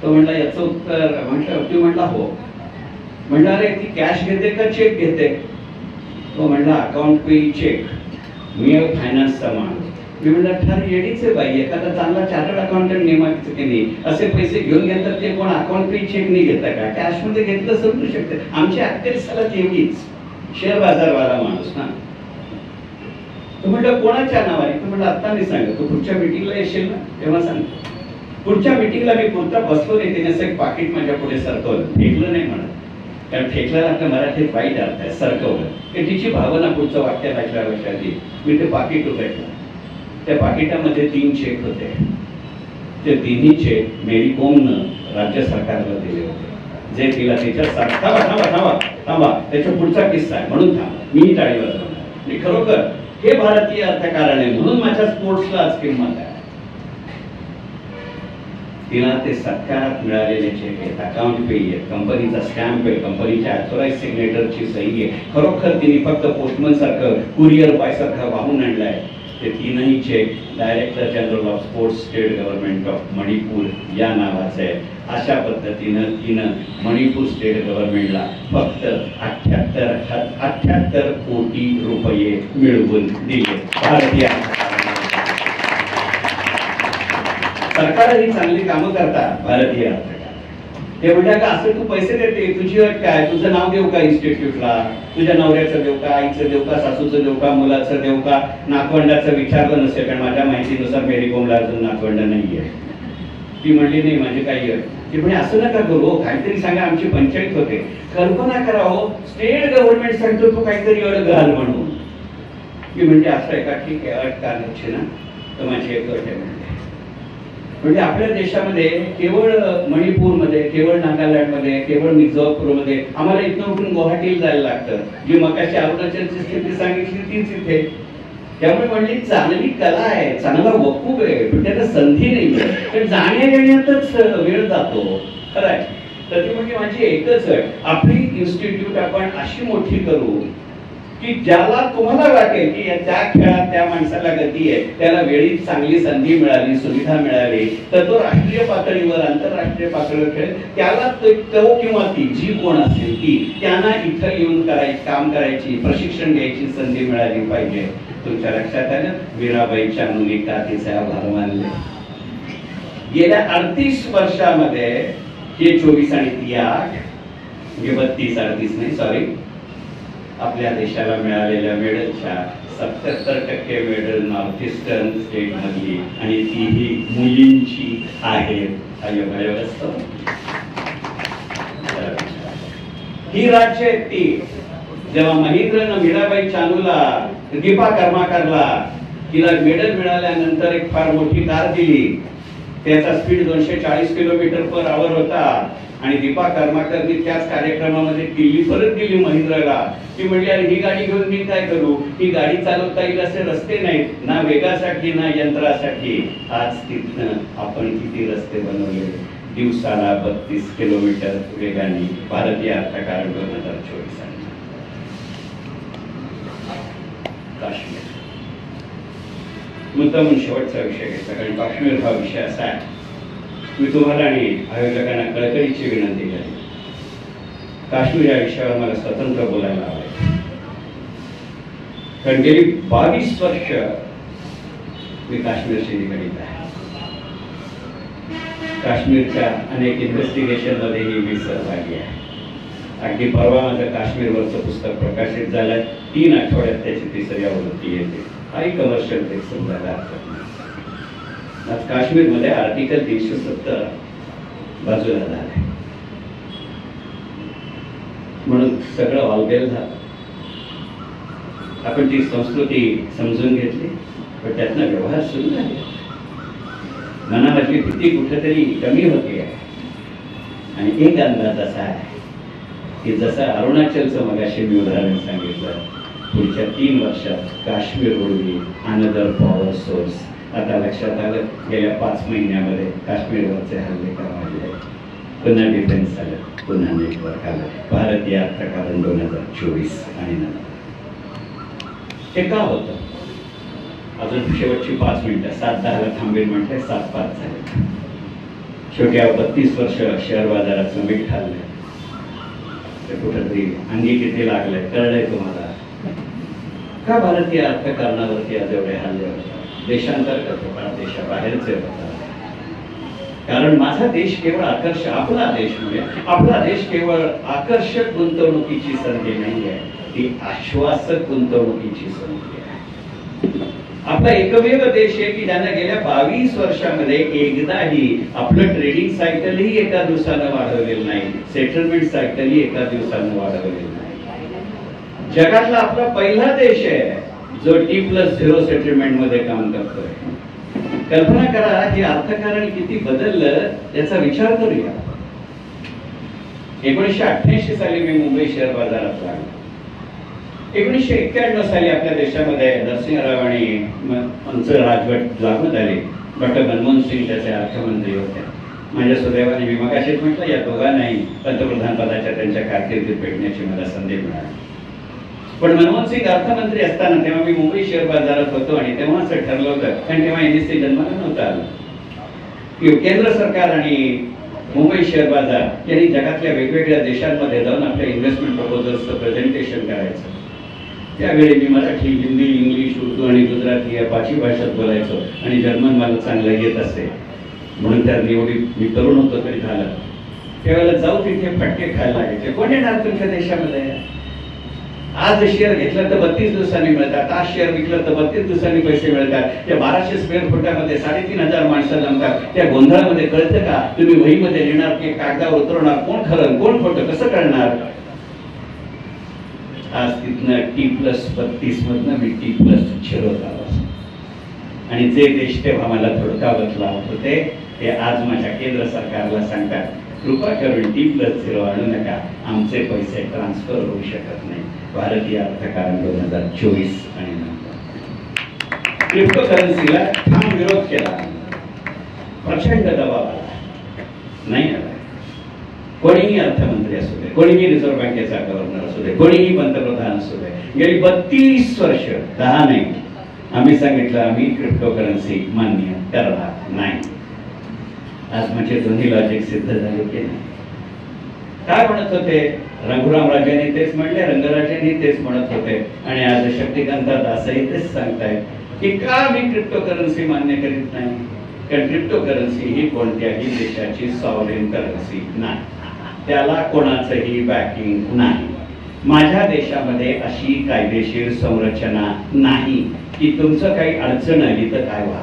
तो म्हणला याचं उत्तर, म्हटलं म्हटला हो. म्हणला अरे ती कॅश घेते का चेक घेते? तो म्हणला अकाउंट पे चेक, मी फायनान्सचा माणूस. मी म्हणलं फार येडीचे बाई, एखादा चांगला चार्टर्ड अकाउंटंट नेमायचं की नाही, असे पैसे घेऊन घेतात ते कोण अकाउंट पे चेक नाही घेता का? कॅश मध्ये घेतलं समजू शकते. आमची अखेर सलग एवढीच, शेअर बाजारवाला माणूस ना. तो म्हटलं कोणाच्या नावाने? तो म्हटलं आता मी सांगतो, तू पुढच्या मिटिंगला येशील ना तेव्हा सांगतो. पुढच्या मिटिंगला मी पुरता बसलो नाही, त्याने असं एक पाकिट माझ्या पुढे सरकवलं, फेकलं नाही म्हणत, कारण फेकल्याला आपल्या मराठीत वाईट अर्थ आहे, सरकवलं. ते तिची भावना पुढचं वाक्य ऐकल्या लक्षात येईल. मी ते पाकिट उघडलं, त्या पाकिटामध्ये 3 चेक होते. ते 3ही चेक मेरी कोमनं राज्य सरकारला दिले होते, जे तिला त्याच्या थांबा त्याच्या पुढचा किस्सा आहे म्हणून मी टाळी वाजवणार. आणि खरोखर हे भारतीय अर्थकारण आहे, म्हणून माझ्या स्पोर्ट्सला आज किंमत आहे. तिला ते सरकारात मिळालेले चेक आहेत, अकाउंट पे आहे, कंपनीचा स्टॅम्प आहे, कंपनीच्या ऑथोराइज सिग्नेचरची सही आहे. खरोखर तिने फक्त पोस्टमन सारखं, कुरिअर बॉय सारखं वाहून आणलंय. ते 3ही cheque director general of sports state government of Manipur या नावाचे आहे. अशा पद्धतीनं तिनं मणिपूर स्टेट गव्हर्नमेंटला फक्त 78 कोटी रुपये मिळवून दिले. भारतीय सरकारही चांगली कामं करतात भारतीय अर्थकारण. ते म्हणतात का असं तू पैसे देते, तुझी अट काय, तुझं नाव देऊ का इन्स्टिट्यूटला, तुझ्या नवऱ्याचं देऊ का, आईचं देऊ का, सासूचं देऊ का, मुलाचं देऊ का, नातवंडाचं विचारलं नसेल, कारण माझ्या माहितीनुसार मेरी कोमला अजून नातवंड नाहीये. ती म्हणली नाही माझी काही अट. ती म्हणे असं नका करू, काहीतरी सांगा, आमची पंचायत होते. कल्पना करा हो, स्टेट गव्हर्नमेंट सांगतो तू काहीतरी अट घाल म्हणून. ती म्हणजे असं आहे का, ठीक आहे अट का घ्यायची ना, तर माझी एक अट आहे. म्हणजे आपल्या देशामध्ये केवळ मणिपूरमध्ये, केवळ नागालँडमध्ये, केवळ मिझोरममध्ये आम्हाला इथनं उठून गुवाहाटीला जायला लागतं. जी मगाशी अरुणाचलची स्थिती सांगितली तीच इथे. त्यामुळे म्हणली चांगली कला आहे, चांगला वकूफ आहे, पण त्याला संधी नाही, पण जाण्या येण्यातच वेळ जातो. खरं आहे. तर ती म्हणजे माझी एकच आहे, आपली इन्स्टिट्यूट आपण अशी मोठी करू की ज्याला तुम्हाला वाटेल की त्या खेळात त्या माणसाला गती आहे, त्याला वेळीच चांगली संधी मिळाली, सुविधा मिळाली, तर तो राष्ट्रीय पातळीवर, आंतरराष्ट्रीय पातळीवर खेळेल. त्याला तो किंवा ती जी कोण असेल ती त्यांना इथं येऊन काम करायची, प्रशिक्षण घ्यायची संधी मिळाली पाहिजे. तुमच्या लक्षात आलं, मीराबाईच्या मुलीका तिचे आभार मानले. गेल्या 38 वर्षामध्ये हे 24 आणि 38 म्हणजे 32-38 नाही, सॉरी, आपल्या देशाला मिळालेल्या मेडलच्या 77% मेडल नॉर्थ ईस्टर्न स्टेट मधली आणि तीही मुलींची आहेत. हा योगायोग असतो. ही राज्य आहेत ती. जेव्हा महेंद्रनं मीराबाई चानूला, दीपा कर्माकरला तिला मेडल मिळाल्यानंतर एक फार मोठी कार दिली. त्याचा स्पीड 240 km/h होता आणि दीपा कर्माकरनी त्याच कार्यक्रमामध्ये दिल्ली परत गेली महेंद्रला. ती म्हणली, अरे ही गाडी घेऊन मी काय करू? ही गाडी चालवता येईल असे रस्ते नाहीत, ना वेगासाठी ना यंत्रासाठी. आज तिथनं आपण किती रस्ते बनवले, दिवसाला 32 किलोमीटर वेगाने. भारतीय अर्थकारण 2024. काश्मीर मुद्दामून शेवटचा विषय घेतला, कारण काश्मीर हा विषय असा आहे. मी तुम्हाला आणि आयोजकांना कळकळीची विनंती केली, काश्मीर या विषयावर मला स्वतंत्र बोलायला आवडेल. कारण गेली 22 वर्ष मी काश्मीरशी निगडीत आहे. काश्मीरच्या अनेक इन्व्हेस्टिगेशन मध्येही मी सहभागी आहे. अगदी परवा माझं काश्मीरवरचं पुस्तक प्रकाशित झालंय. 3 आठवड्यात त्याची 3री आवृत्ती येते. हाही कमर्शियल टेक्स्ट समजायला हरकत नाही. आज काश्मीरमध्ये आर्टिकल 370 बाजूला झालंय, म्हणून सगळं ऑलवेल झालं. आपण ती संस्कृती समजून घेतली, पण त्यातनं व्यवहार सुरू झाले. मनामधली भीती कुठेतरी कमी होती आहे. आणि एक अंदाज असा आहे की जसं अरुणाचलचं मगाशी मी उदाहरण सांगितलं, पुढच्या 3 वर्षात काश्मीर होईल अनदर पॉवर सोर्स. आता लक्षात आलं, गेल्या 5 महिन्यामध्ये काश्मीरवरचे हल्ले का वाढले, पुन्हा डिफेन्स आलं, पुन्हा नेटवर्क आलं. भारतीय अर्थकारण 2024 आणि नंतर हे का होतं? अजून शेवटची 5 मिनिटं. 7:10 थांबेल म्हटले, 7:05 झाले. शेवटी 32 वर्ष शेअर बाजाराचं मीठ खाल्लंय. ते कुठंतरी अंगी किती लागलंय कळलंय तुम्हाला? का भारतीय अर्थकारणावरती आज एवढे हल्ले होतात? देशांतर्गत होतात, देशाबाहेरचे होतात. कारण माझा देश केवळ आपला देश म्हणजे आपला देश केवळ आकर्षक गुंतवणुकीची संधी नाही आहे, ती आश्वासक गुंतवणुकीची संधी आहे. आपला एकमेव देश आहे की ज्यानं गेल्या 22 वर्षामध्ये एकदाही आपलं ट्रेडिंग सायकलही एका दिवसानं वाढवलेलं नाही, सेटलमेंट सायकलही एका दिवसानं वाढवलेलं नाही. जगातला आपला पहिला देश आहे जो T+0 सेटलमेंट मध्ये काम करतोय. कल्पना करा हे अर्थकारण किती बदललं याचा विचार करूया. 1988 साली मी मुंबई शेअर बाजारात लागलो. 1991 साली आपल्या देशामध्ये नरसिंहराव आणि आमचं राजवट लागू झाली. डॉक्टर मनमोहन सिंग त्याचे अर्थमंत्री होते. माझ्या सुदैवाने मी मगाशीच म्हटलं, या दोघांनाही पंतप्रधान पदाच्या त्यांच्या कारकिर्दीत भेटण्याची मला संधी मिळाली. पण मनमोहन सिंग अर्थमंत्री असताना तेव्हा मी मुंबई शेअर बाजारात होतो आणि तेव्हा असं ठरलं होतं, कारण तेव्हा NSE जन्माला नव्हतं आलं, की केंद्र सरकार आणि मुंबई शेअर बाजार यांनी जगातल्या वेगवेगळ्या देशांमध्ये जाऊन आपल्या इन्व्हेस्टमेंट प्रपोजल्सचं प्रेझेंटेशन करायचं. त्यावेळी मी मराठी, हिंदी, इंग्लिश, उर्दू आणि गुजराती या 5ही भाषेत बोलायचो आणि जर्मन मला चांगलं येत असे, म्हणून त्या एवढी मी तरुण होतो तरी झालं. त्यावेळेला जाऊ तिथे फटके खायला लागायचे. कोण येणार तुमच्या देशामध्ये? आज शेअर घेतलं तर 32 दिवसांनी मिळतात, आज शेअर विकलं तर 32 दिवसांनी पैसे मिळतात. त्या 1200 स्क्वेअर फुटामध्ये 3,500 माणसं जमतात. त्या गोंधळामध्ये कळतं का? तुम्ही वहीमध्ये लिहिणार की कागदावर उतरवणार? कोण खरं कोण खोटं कसं कळणार? आज तिथनं T+32 मधनं मी T+0 झालो. आणि जे देश तेव्हा मला थोडकावत लावत होते ते आज माझ्या केंद्र सरकारला सांगतात, कृपा करून T+0 आणू नका, आमचे पैसे ट्रान्सफर होऊ शकत नाही. भारतीय अर्थकारण 2024 आणि नंतर क्रिप्टो करन्सीला ठाम विरोध केला, प्रचंड दबाव आला, नाही आला. कोणीही अर्थमंत्री असू दे, कोणीही रिझर्व्ह बँकेचा गव्हर्नर असू दे, कोणीही पंतप्रधान असू दे, गेली 32 वर्ष 10 नाही आम्ही सांगितलं आम्ही क्रिप्टो करन्सी मान्य करणार नाही. आज म्हणजे दोन्ही लॉजिक सिद्ध झाले की नाही? काय म्हणत होते? रघुराम राजांनी तेच म्हणले, रंगराजांनी तेच म्हणत होते आणि आज शक्तिकांत दासही तेच सांगतायत की का मी क्रिप्टो करन्सी मान्य करीत नाही. कारण क्रिप्टो करन्सी ही कोणत्याही देशाची सॉव्हरेन करन्सी नाही, त्याला कोणाचंही बॅकिंग नाही. माझ्या देशामध्ये अशी कायदेशीर संरचना नाही की तुमचं काही अडचण आली तर काय व्हा.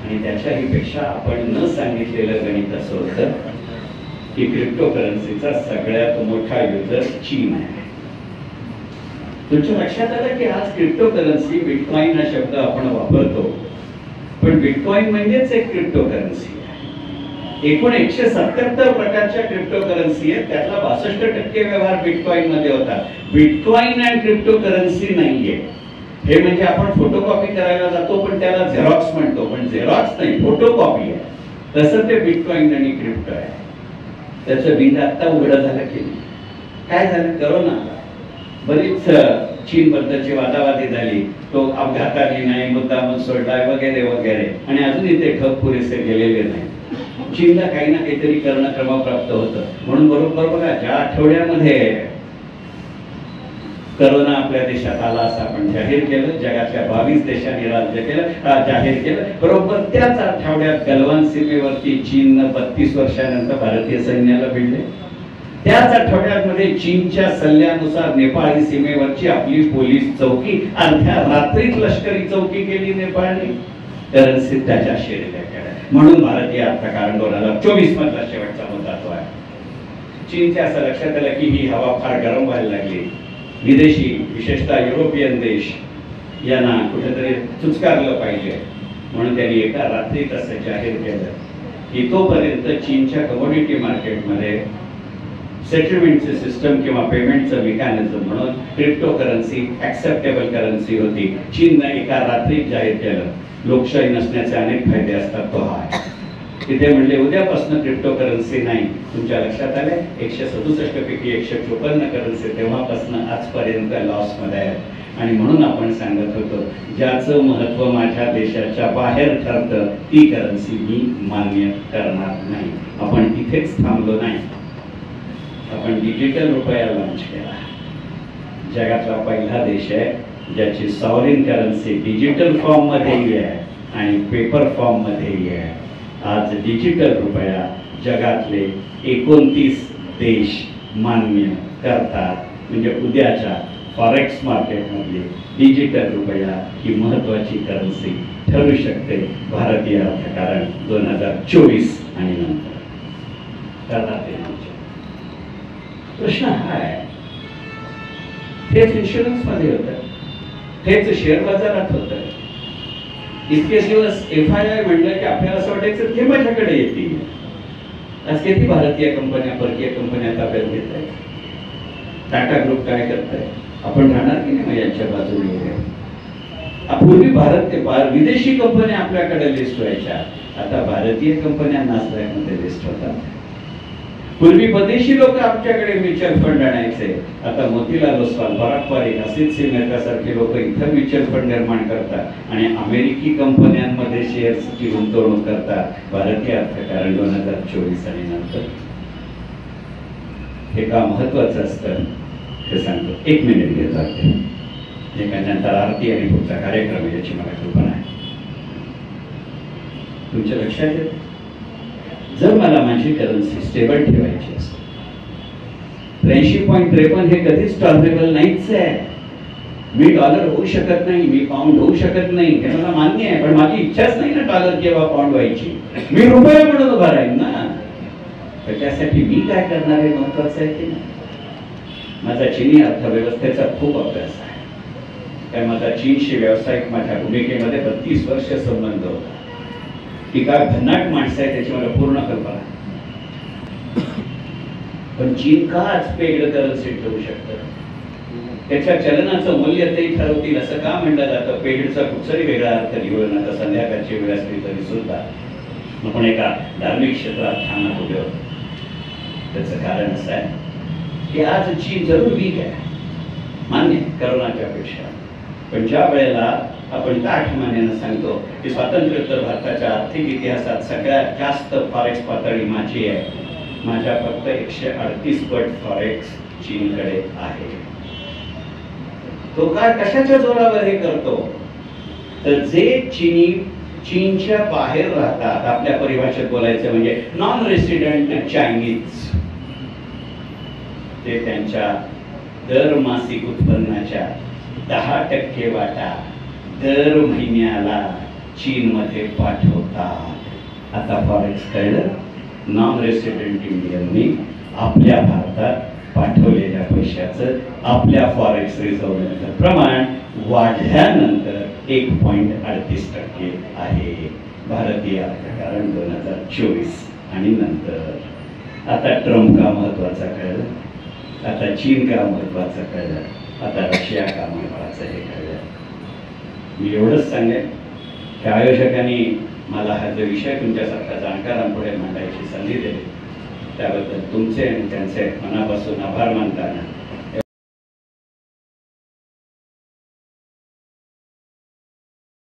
आणि त्याच्याही पेक्षा आपण न सांगितलेलं गणित असं होतं की क्रिप्टोकरन्सीचा सगळ्यात मोठा युजर चीन आहे. तुमच्या लक्षात आलं की आज क्रिप्टोकरन्सी, बिटकॉइन हा शब्द आपण वापरतो, पण बिटकॉइन म्हणजेच एक क्रिप्टोकरन्सी आहे. एकूण 177 प्रकारच्या क्रिप्टोकरन्सी आहेत, त्यातला 62% व्यवहार बिटकॉइन मध्ये होता. बिटकॉइन आणि क्रिप्टोकरन्सी नाहीये. हे म्हणजे आपण फोटोकॉपी करायला जातो पण त्याला झेरॉक्स म्हणतो, पण झेरॉक्स नाही, फोटोकॉपी आहे. तसं ते बिटकॉइन आणि क्रिप्टो आहे. त्याचं बिल आता उघडं झालं की नाही. काय झालं? करोना आला, बरीच चीन बद्दलची वादावादी झाली, तो अपघाताने नाही, मुद्दामून सोडलाय वगैरे वगैरे, आणि अजूनही ते ठग पुरेसे गेलेले नाही. चीनला काही ना काहीतरी करणं क्रमप्राप्त होतं. म्हणून बरोबर बघा, ज्या आठवड्यामध्ये करोना आपल्या देशात आला असं आपण जाहीर केलं, जगातल्या 22 देशांनी राज्य केलं, जाहीर केलं, बरोबर त्याच आठवड्यात गलवान सीमेवरती चीननं 32 वर्षानंतर भारतीय सैन्याला भिडले. त्याच आठवड्यामध्ये चीनच्या सल्ल्यानुसार नेपाळी सीमेवरची आपली पोलीस चौकी अर्ध्या रात्रीत लष्करी चौकी केली नेपाळने. करन्सी त्याच्या शेरीला केल्या. म्हणून भारतीय अर्थकारण 2024 मधला शेवटचा मुद्दा तो आहे. चीनच्या असं लक्षात आलं की ही हवा फार गरम व्हायला लागली. विदेशी, विशेषतः युरोपियन देश यांना कुठेतरी चुचकारलं पाहिजे, म्हणून त्यांनी एका रात्रीत असं जाहीर केलं की तोपर्यंत चीनच्या कमोडिटी मार्केटमध्ये सेटलमेंटचे सिस्टम किंवा पेमेंटचं मेकॅनिझम म्हणून क्रिप्टोकरन्सी ऍक्सेप्टेबल करन्सी होती. चीनने एका रात्रीत जाहीर केलं. लोकशाही नसण्याचे अनेक फायदे असतात, तो हा आहे. तिथे म्हणले उद्यापासून क्रिप्टोकरन्सी नाही. तुमच्या लक्षात आले 167 पैकी 154 करन्सी तेव्हापासून आजपर्यंत लॉस मध्ये आहेत. आणि म्हणून आपण सांगत होतो ज्याचं महत्व माझ्या देशाच्या बाहेर ठरतं ती करन्सी मी मान्य करणार नाही. आपण इथेच थांबलो नाही, आपण डिजिटल रुपया लॉन्च केला. जगातला पहिला देश आहे ज्याची सॉवरेन करन्सी डिजिटल फॉर्म मध्येही आहे आणि पेपर फॉर्म मध्येही आहे. आज डिजिटल रुपया जगातले 29 देश मान्य करतात. म्हणजे उद्याच्या फॉरेक्स मार्केटमधली डिजिटल रुपया ही महत्वाची करन्सी ठरू शकते भारतीय अर्थकारण 2024 आणि नंतर. करणार ते प्रश्न हा आहे. हेच इन्शुरन्स मध्ये होतं, हेच शेअर बाजारात होतं. इतके दिवस FII म्हणलं की आपल्याला असं वाटायचं की माझ्याकडे येतील. आज किती भारतीय कंपन्या, परकीय कंपन्या ताब्यात घेत आहेत. टाटा ग्रुप काय करताय, आपण राहणार की नाही यांच्या बाजूने. पूर्वी विदेशी कंपन्या आपल्याकडे लिस्ट व्हायच्या, आता भारतीय कंपन्या नासडॅक मध्ये लिस्ट होतात. पूर्वी परदेशी लोक आमच्याकडे म्युच्युअल फंड आणायचे, आता मोतीलाल ओसवाल, बराक पारिक, असित सिंग मेहतासारखे लोक इथं म्युच्युअल फंड निर्माण करतात आणि अमेरिकी कंपन्यांमध्ये शेअर्सची गुंतवणूक करतात. भारतीय अर्थकारण 2024 आणि नंतर हे का महत्वाचं असतं हे सांगतो. 1 मिनिट घेतो आहे, एकानंतर आरती आणि पुढचा कार्यक्रम याची मला कल्पना आहे. तुमच्या लक्षात येत, जर मला माझी करन्सी स्टेबल ठेवायची असेल, 83.53 हे कधीच टॉलरेबल नाहीच आहे. मी डॉलर होऊ शकत नाही, मी पाऊंड होऊ शकत नाही, हे मला मान्य आहे, पण माझी इच्छाच नाही ना डॉलर किंवा पाऊंड व्हायची. मी रुपये म्हणून उभा राहील ना. त्याच्यासाठी मी काय करणार हे महत्वाचं आहे की नाही. माझा चीनी अर्थव्यवस्थेचा खूप अभ्यास आहे, कारण माझा चीनशी व्यावसायिक माझ्या भूमिकेमध्ये 32 वर्ष संबंध होता. ती काय भन्नाट माणसं आहे त्याची मला पूर्ण कल्पना. पण चीन का आज पेड करन्सी ठेवू शकतं, त्याच्या चलनाचं मूल्य ते ठरवतील असं का म्हणलं जातं. पेडचा कुठचाही वेगळा अर्थ घेऊन आता संध्याकाळची वेळ असली तरी सुद्धा आपण एका धार्मिक क्षेत्रात ठाण्यात उभे होतो. त्याचं कारण असं आहे की आज चीन जरूर वीक आहे, मान्य करोनाच्या पेक्षा, पण ज्या वेळेला आपण ताठमानेनं सांगतो की स्वातंत्र्योत्तर भारताच्या आर्थिक इतिहासात सगळ्यात जास्त फॉरेक्स पातळी माझी आहे, माझ्या फक्त 138 पट फॉरेक्स चीनकडे आहे. तो काय कशाच्या जोरावर हे करतो, तर जे चीनच्या बाहेर राहतात, आपल्या परिभाषेत बोलायचं म्हणजे नॉन रेसिडेंट चायनीज, ते त्यांच्या दर मासिक उत्पन्नाच्या 10% वाटा दर महिन्याला चीनमध्ये पाठवतात. आता फॉरेक्स कळलं. नॉन रेसिडेंट इंडियननी आपल्या भारतात पाठवलेल्या पैशाचं आपल्या फॉरेक्स रिझर्व्हचं प्रमाण वाढल्यानंतर 1.38% आहे. भारतीय अर्थकारण 2024 आणि नंतर. आता ट्रम्प का महत्वाचा कळलं, आता चीन का महत्वाचं कळलं, आता रशिया का महत्वाचं हे कळलं. मी एवढंच सांगेन की आयोजकांनी मला हा जो विषय तुमच्यासारख्या जाणकारांपुढे मांडायची संधी दिली त्याबद्दल तुमचे आणि त्यांचे मनापासून आभार मानताना